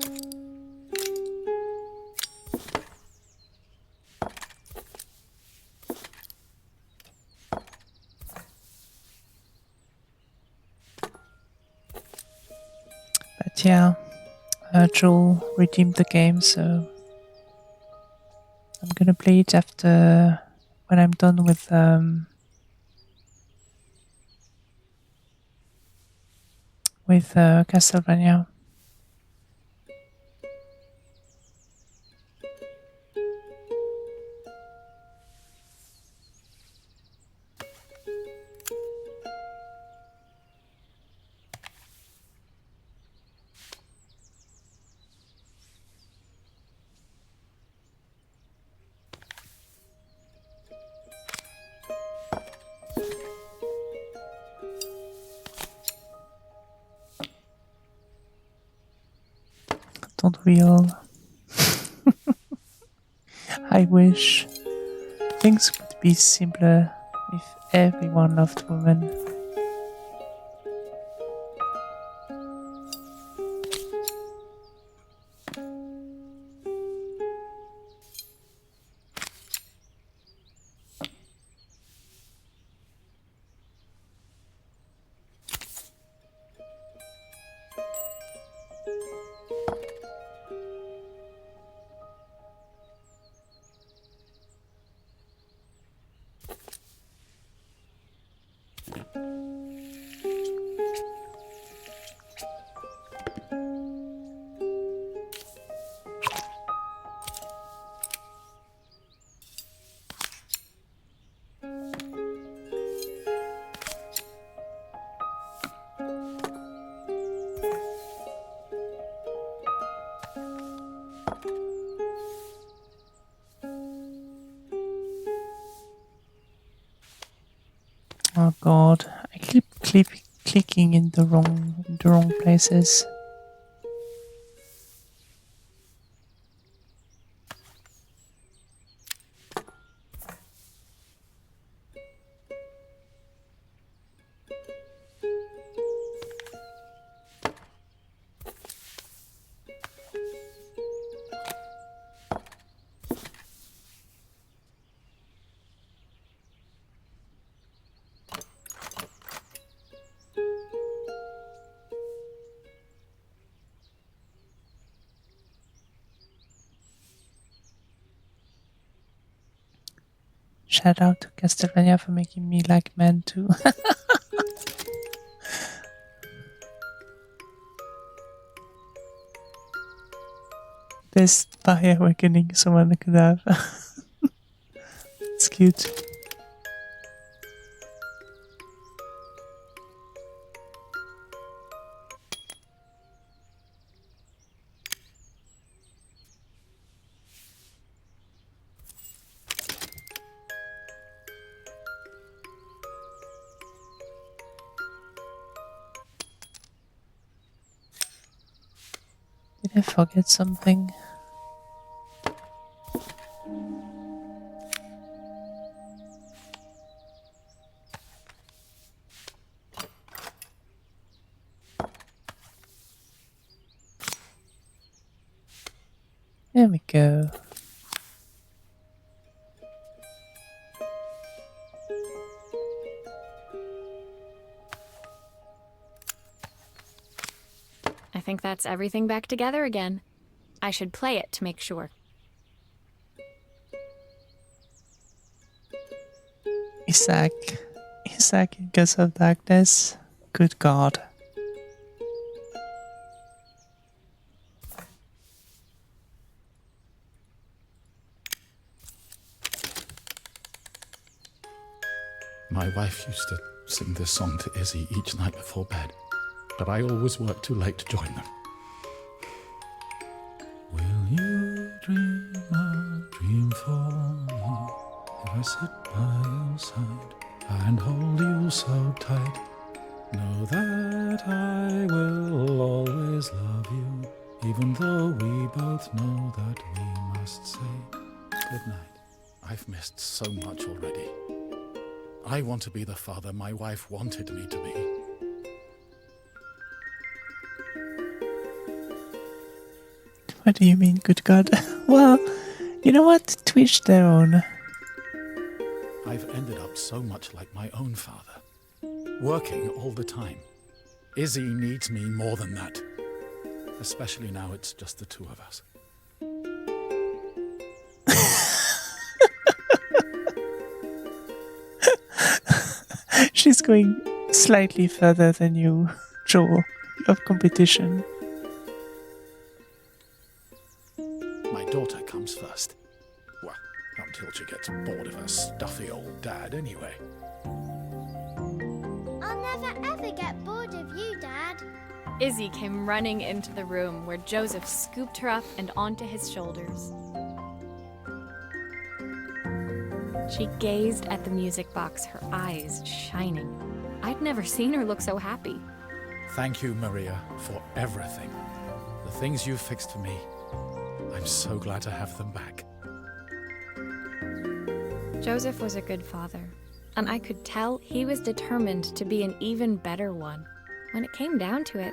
yeah, Joel redeemed the game, so I'm gonna play it after when I'm done with Castlevania. Don't we all? I wish things would be simpler if everyone loved women. Oh god, I keep clicking in the wrong places. Shout out to Castlevania for making me like men too. Best fire awakening someone could have. It's cute. Did I forget something? There we go. I think that's everything back together again. I should play it to make sure. Isaac in Curse of Darkness. Good God. My wife used to sing this song to Izzy each night before bed, but I always worked too late to join them. Will you dream a dream for me if I sit by your side and hold you so tight? Know that I will always love you, even though we both know that we must say goodnight. I've missed so much already. I want to be the father my wife wanted me to be. What do you mean, good God? Well, you know what? To each their own. I've ended up so much like my own father, working all the time. Izzy needs me more than that, especially now it's just the two of us. She's going slightly further than you, Joel. You have competition. My daughter comes first. Well, until she gets bored of her stuffy old dad anyway. I'll never ever get bored of you, Dad. Izzy came running into the room where Joseph scooped her up and onto his shoulders. She gazed at the music box, her eyes shining. I'd never seen her look so happy. Thank you, Maria, for everything. The things you fixed for me. I'm so glad to have them back. Joseph was a good father, and I could tell he was determined to be an even better one. When it came down to it,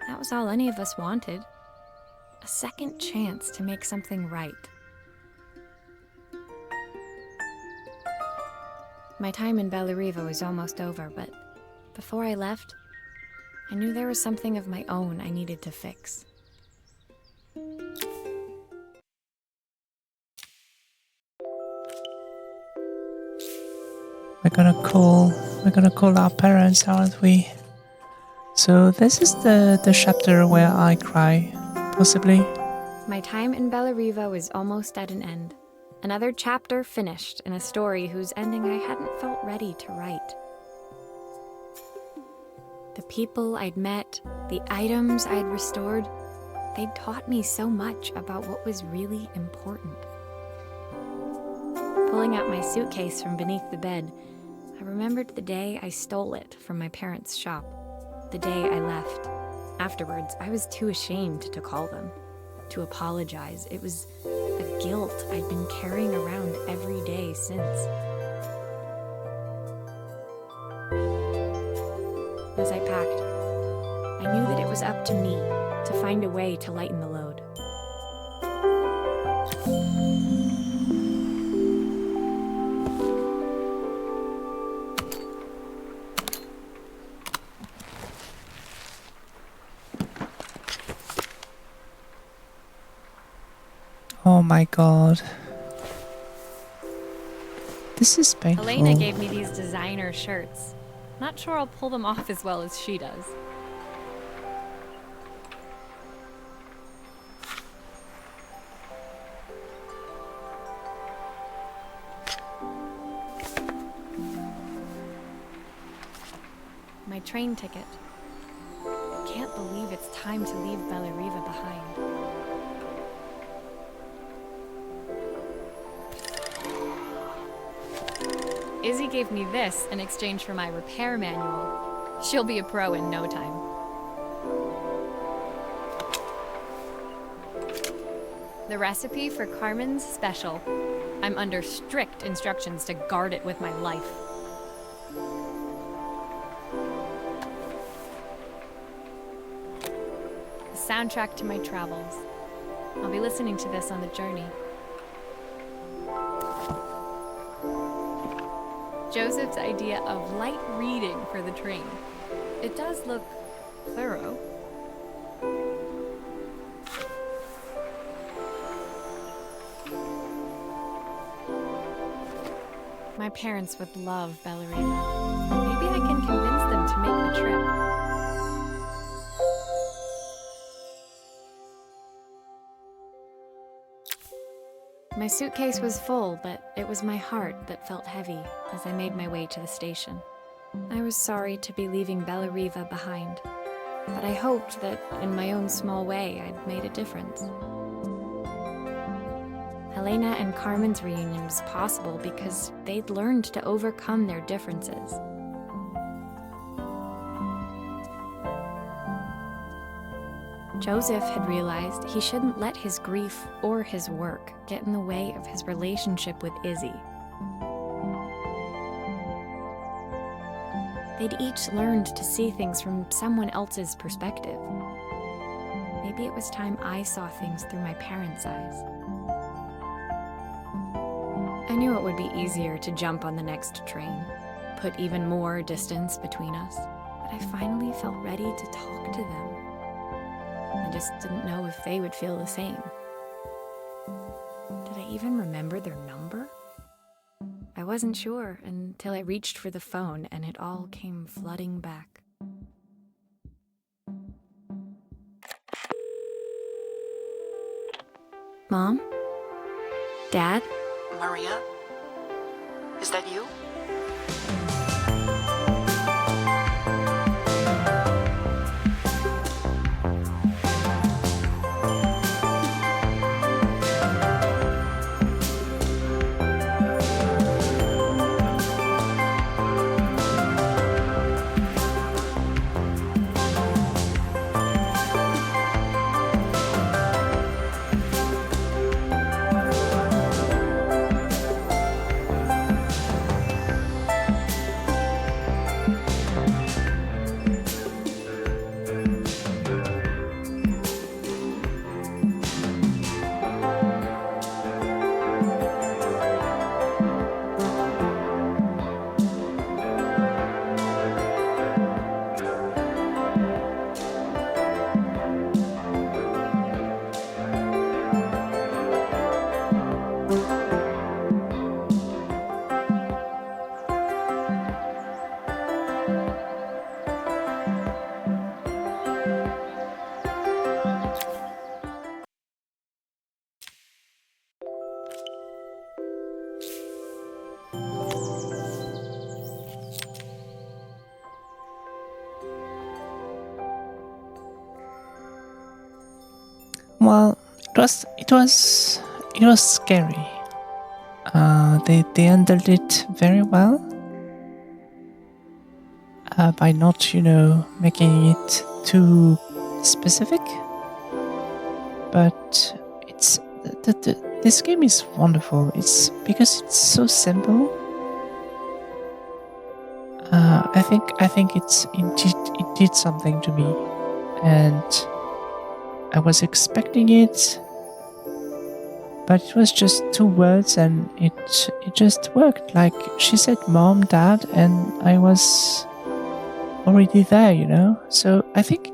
that was all any of us wanted. A second chance to make something right. My time in Bellariva was almost over, but before I left, I knew there was something of my own I needed to fix. We're gonna call our parents, aren't we? So this is the chapter where I cry, possibly. My time in Bellariva was almost at an end. Another chapter finished in a story whose ending I hadn't felt ready to write. The people I'd met, the items I'd restored, they'd taught me so much about what was really important. Pulling out my suitcase from beneath the bed, I remembered the day I stole it from my parents' shop, the day I left. Afterwards, I was too ashamed to call them, to apologize. It was a guilt I'd been carrying around every day since. As I packed, I knew that it was up to me to find a way to lighten the load. Oh my God. This is painful. Elena gave me these designer shirts. Not sure I'll pull them off as well as she does. My train ticket. Can't believe it's time to leave Bellariva behind. Izzy gave me this in exchange for my repair manual. She'll be a pro in no time. The recipe for Carmen's special. I'm under strict instructions to guard it with my life. The soundtrack to my travels. I'll be listening to this on the journey. Joseph's idea of light reading for the train. It does look thorough. My parents would love Bellariva. Maybe I can convince them to make the trip. My suitcase was full, but it was my heart that felt heavy as I made my way to the station. I was sorry to be leaving Bellariva behind, but I hoped that in my own small way I'd made a difference. Helena and Carmen's reunion was possible because they'd learned to overcome their differences. Joseph had realized he shouldn't let his grief or his work get in the way of his relationship with Izzy. They'd each learned to see things from someone else's perspective. Maybe it was time I saw things through my parents' eyes. I knew it would be easier to jump on the next train, put even more distance between us, but I finally felt ready to talk to them. I just didn't know if they would feel the same. Did I even remember their number? I wasn't sure until I reached for the phone and it all came flooding back. Mom? Dad? Maria? Is that you? Well, it was scary. They handled it very well by not, making it too specific. But this game is wonderful. It's because it's so simple. I think it did something to me, and I was expecting it, but it was just 2 words, and it just worked. Like she said, "Mom, Dad," and I was already there, So I think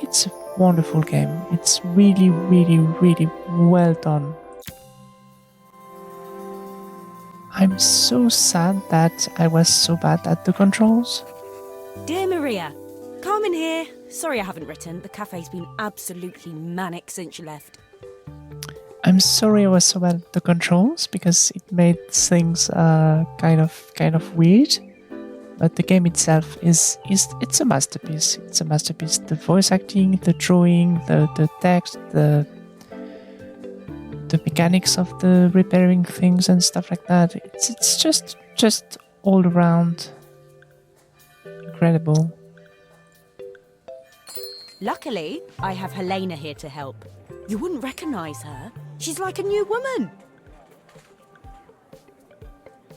it's a wonderful game. It's really, really, really well done. I'm so sad that I was so bad at the controls. Dear Maria, Carmen here. Sorry I haven't written. The cafe's been absolutely manic since you left. I'm sorry I was so bad at the controls because it made things kind of weird. But the game itself is it's a masterpiece. It's a masterpiece. The voice acting, the drawing, the text, the mechanics of the repairing things and stuff like that. It's just all around incredible. Luckily, I have Helena here to help. You wouldn't recognize her. She's like a new woman.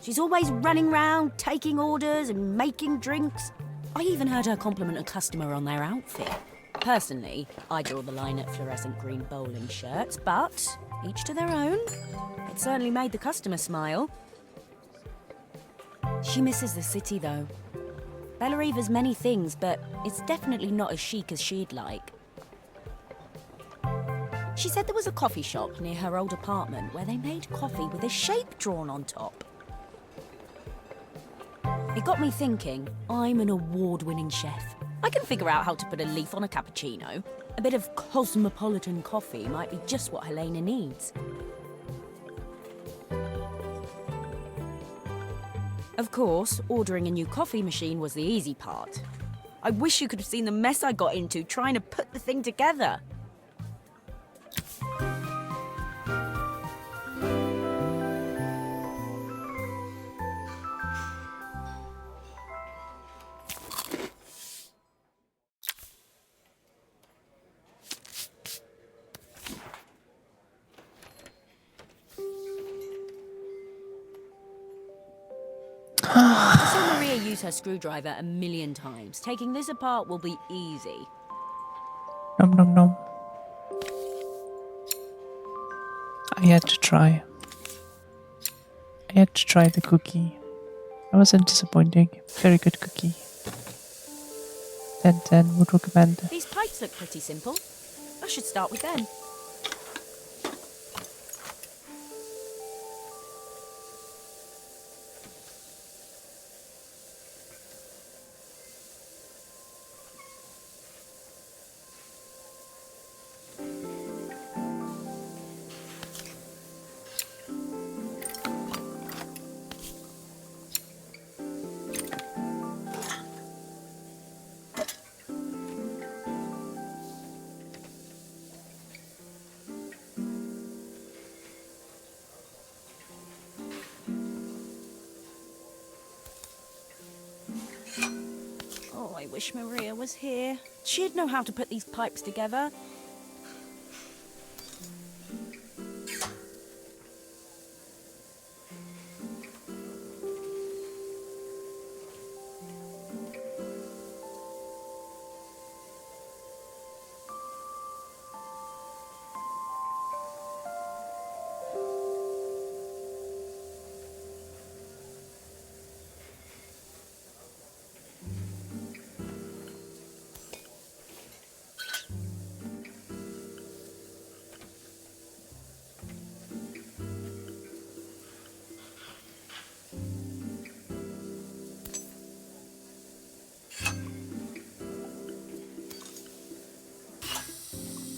She's always running round, taking orders and making drinks. I even heard her compliment a customer on their outfit. Personally, I draw the line at fluorescent green bowling shirts, but each to their own. It certainly made the customer smile. She misses the city, though. Bellariva's many things, but it's definitely not as chic as she'd like. She said there was a coffee shop near her old apartment where they made coffee with a shape drawn on top. It got me thinking, I'm an award-winning chef. I can figure out how to put a leaf on a cappuccino. A bit of cosmopolitan coffee might be just what Helena needs. Of course, ordering a new coffee machine was the easy part. I wish you could have seen the mess I got into trying to put the thing together. I saw Maria use her screwdriver 1,000,000 times. Taking this apart will be easy. Nom nom nom. I had to try. I had to try the cookie. I wasn't disappointing. Very good cookie. 10/10 would recommend. These pipes look pretty simple. I should start with them. I wish Maria was here. She'd know how to put these pipes together.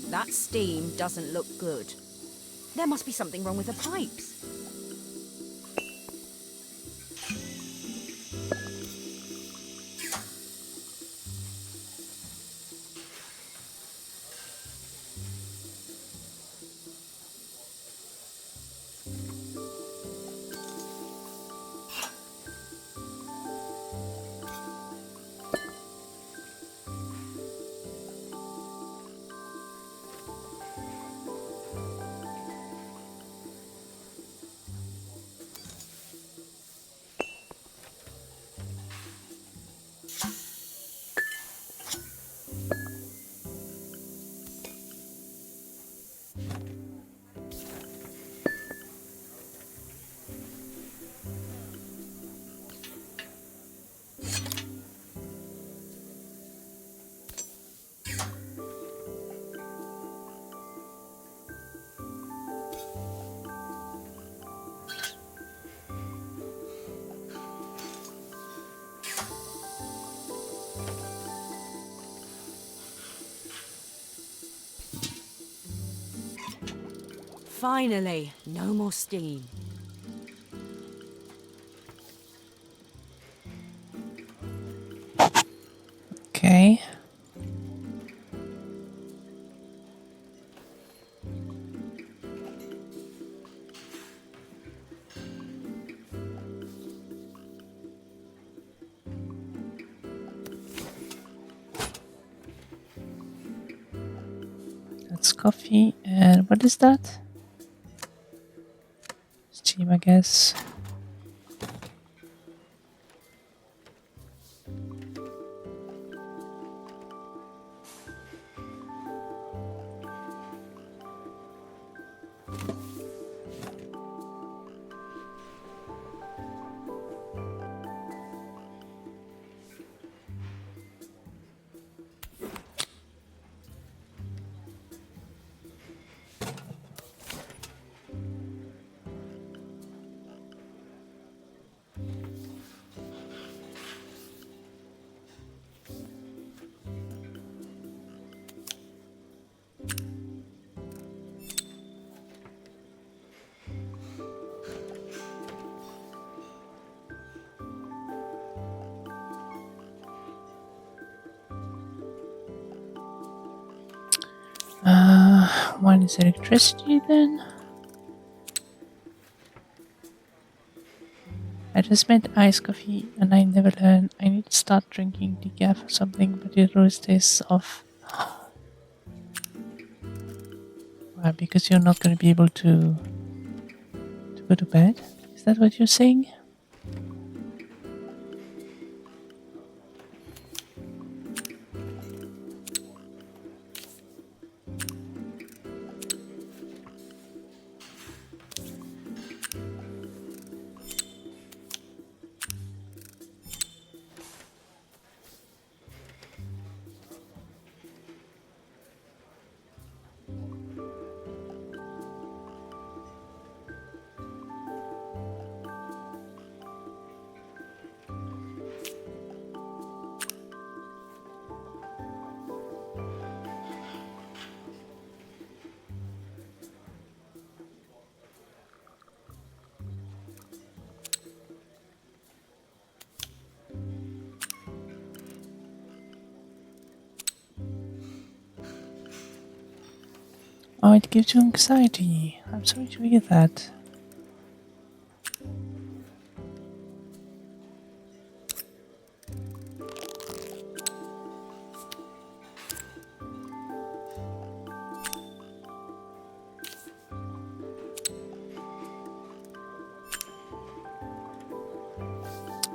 That steam doesn't look good. There must be something wrong with the pipes. Finally, no more steam. Okay. That's coffee. And what is that? Steam, I guess. One is electricity then. I just made iced coffee and I never learned. I need to start drinking decaf or something, but it always tastes off. Why? Because you're not going to be able to go to bed? Is that what you're saying? Oh, it gives you anxiety. I'm sorry to hear that.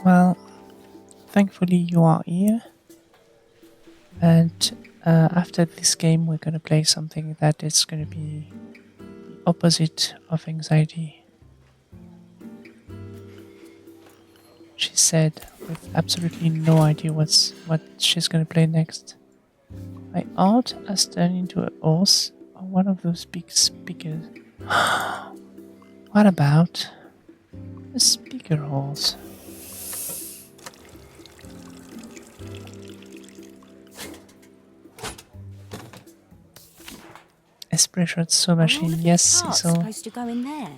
Well, thankfully you are here. And after this game, we're going to play something that is going to be the opposite of anxiety. She said, with absolutely no idea what she's going to play next. My art has turned into a horse or one of those big speakers. What about a speaker horse? Espresso machine, yes, Cecil. Supposed to go in there.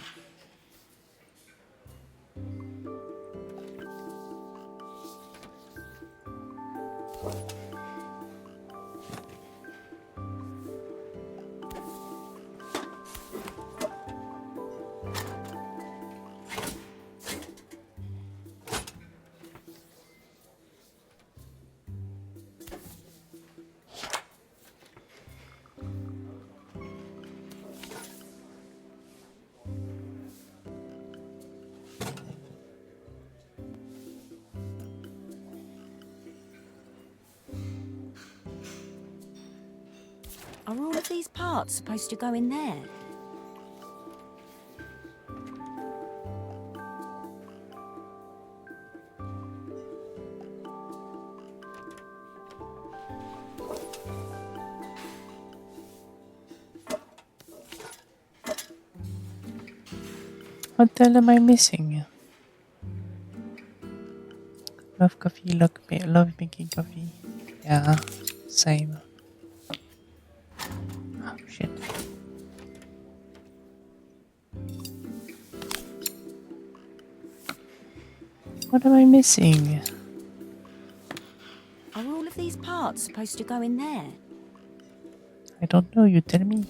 Are all of these parts supposed to go in there? What the hell am I missing? Love coffee, love making coffee. Yeah, same. Oh shit. What am I missing? Are all of these parts supposed to go in there? I don't know, you tell me.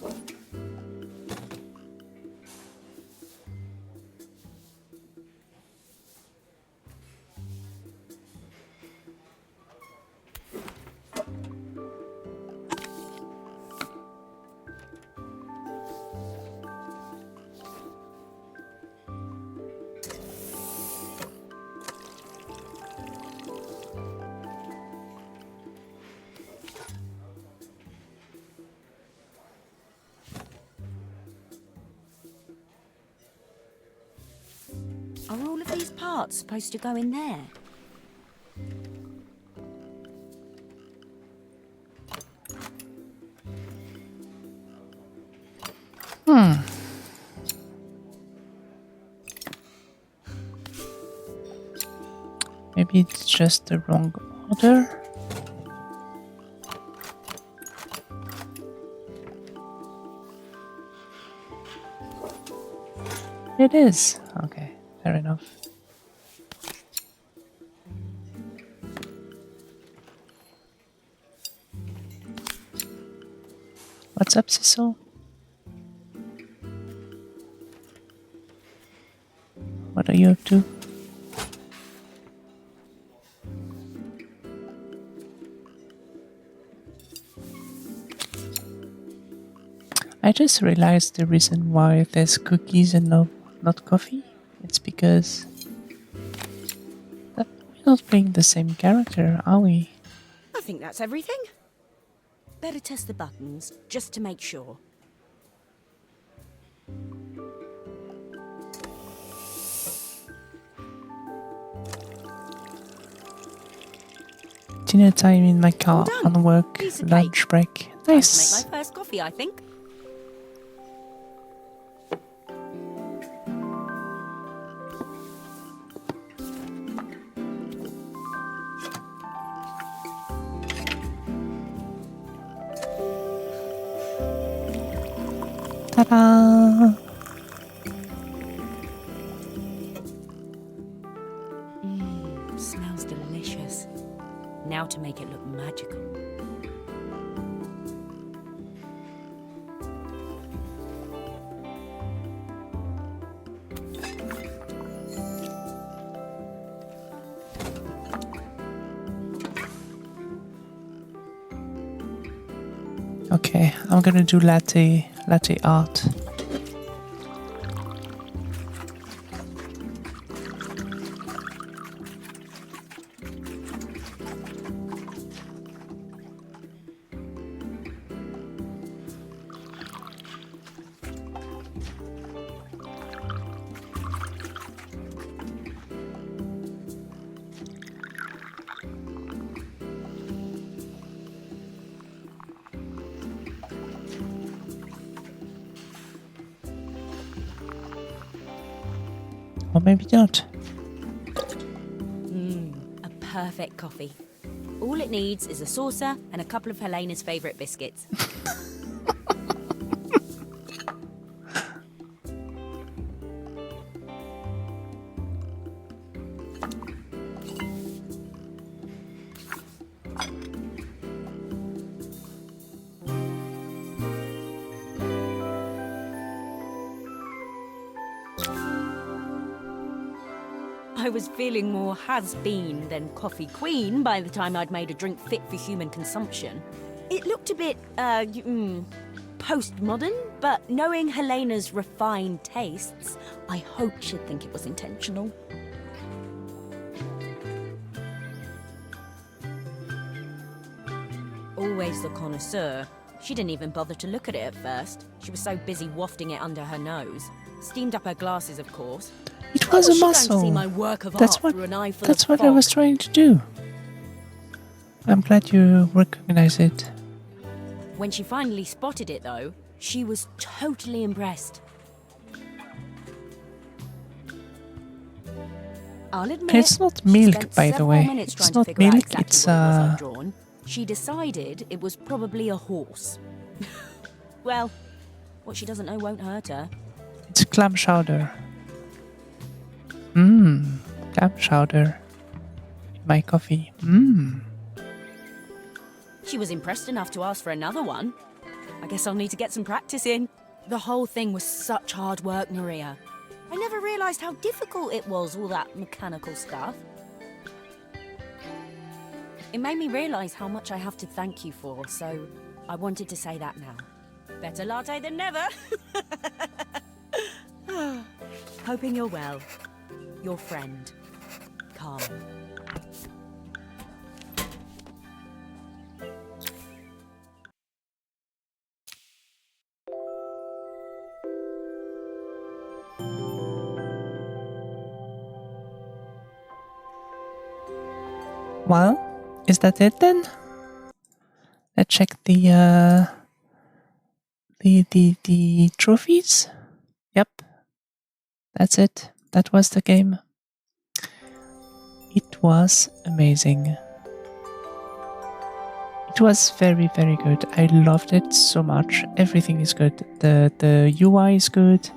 Are all of these parts supposed to go in there? Maybe it's just the wrong order. It is. Okay, fair enough. What's up, Cecil? What are you up to? I just realized the reason why there's cookies and not coffee. It's because we're not playing the same character, are we? I think that's everything. Better test the buttons, just to make sure. Dinner time in my car Well done. on work, Piece of lunch break. Time to Nice. make my first coffee, I think. Ta-da! Smells delicious. Now to make it look magical. Okay, I'm gonna do latte art. Or maybe not. A perfect coffee. All it needs is a saucer and a couple of Helena's favourite biscuits. I was feeling more has-been than coffee queen by the time I'd made a drink fit for human consumption. It looked a bit, postmodern, but knowing Helena's refined tastes, I hoped she'd think it was intentional. Always the connoisseur. She didn't even bother to look at it at first. She was so busy wafting it under her nose. Steamed up her glasses, of course. It was a She going to muscle. see my work of That's art what. through an eye full That's of what I was fog. trying to do. I'm glad you recognize it. When she finally spotted it, though, she was totally impressed. I'll admit, It's not she milk, spent by the several way. minutes It's trying to not figure out milk, exactly it's, what it was I'd drawn. She decided it was probably a horse. Well, what she doesn't know won't hurt her. It's clam chowder. clam chowder in my coffee. Mmm. She was impressed enough to ask for another one. I guess I'll need to get some practice in. The whole thing was such hard work, Maria. I never realised how difficult it was, all that mechanical stuff. It made me realise how much I have to thank you for, so I wanted to say that now. Better latte than never. Hoping you're well. Your friend, Carmen. Well, is that it then? Let's check the trophies. Yep, that's it. That was the game. It was amazing. It was very, very good. I loved it so much. Everything is good. The UI is good.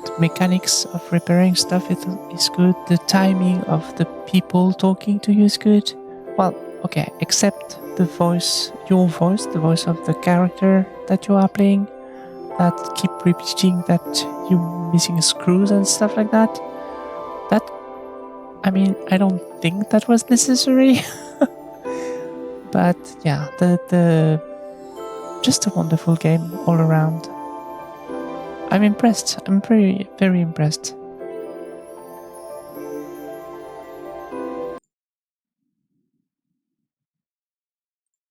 The mechanics of repairing stuff is good. The timing of the people talking to you is good. Well, okay, except the voice, your voice, the voice of the character that you are playing, that keep repeating that you're missing screws and stuff like that. That, I mean, I don't think that was necessary. But yeah, the just a wonderful game all around. I'm impressed. I'm very, very impressed.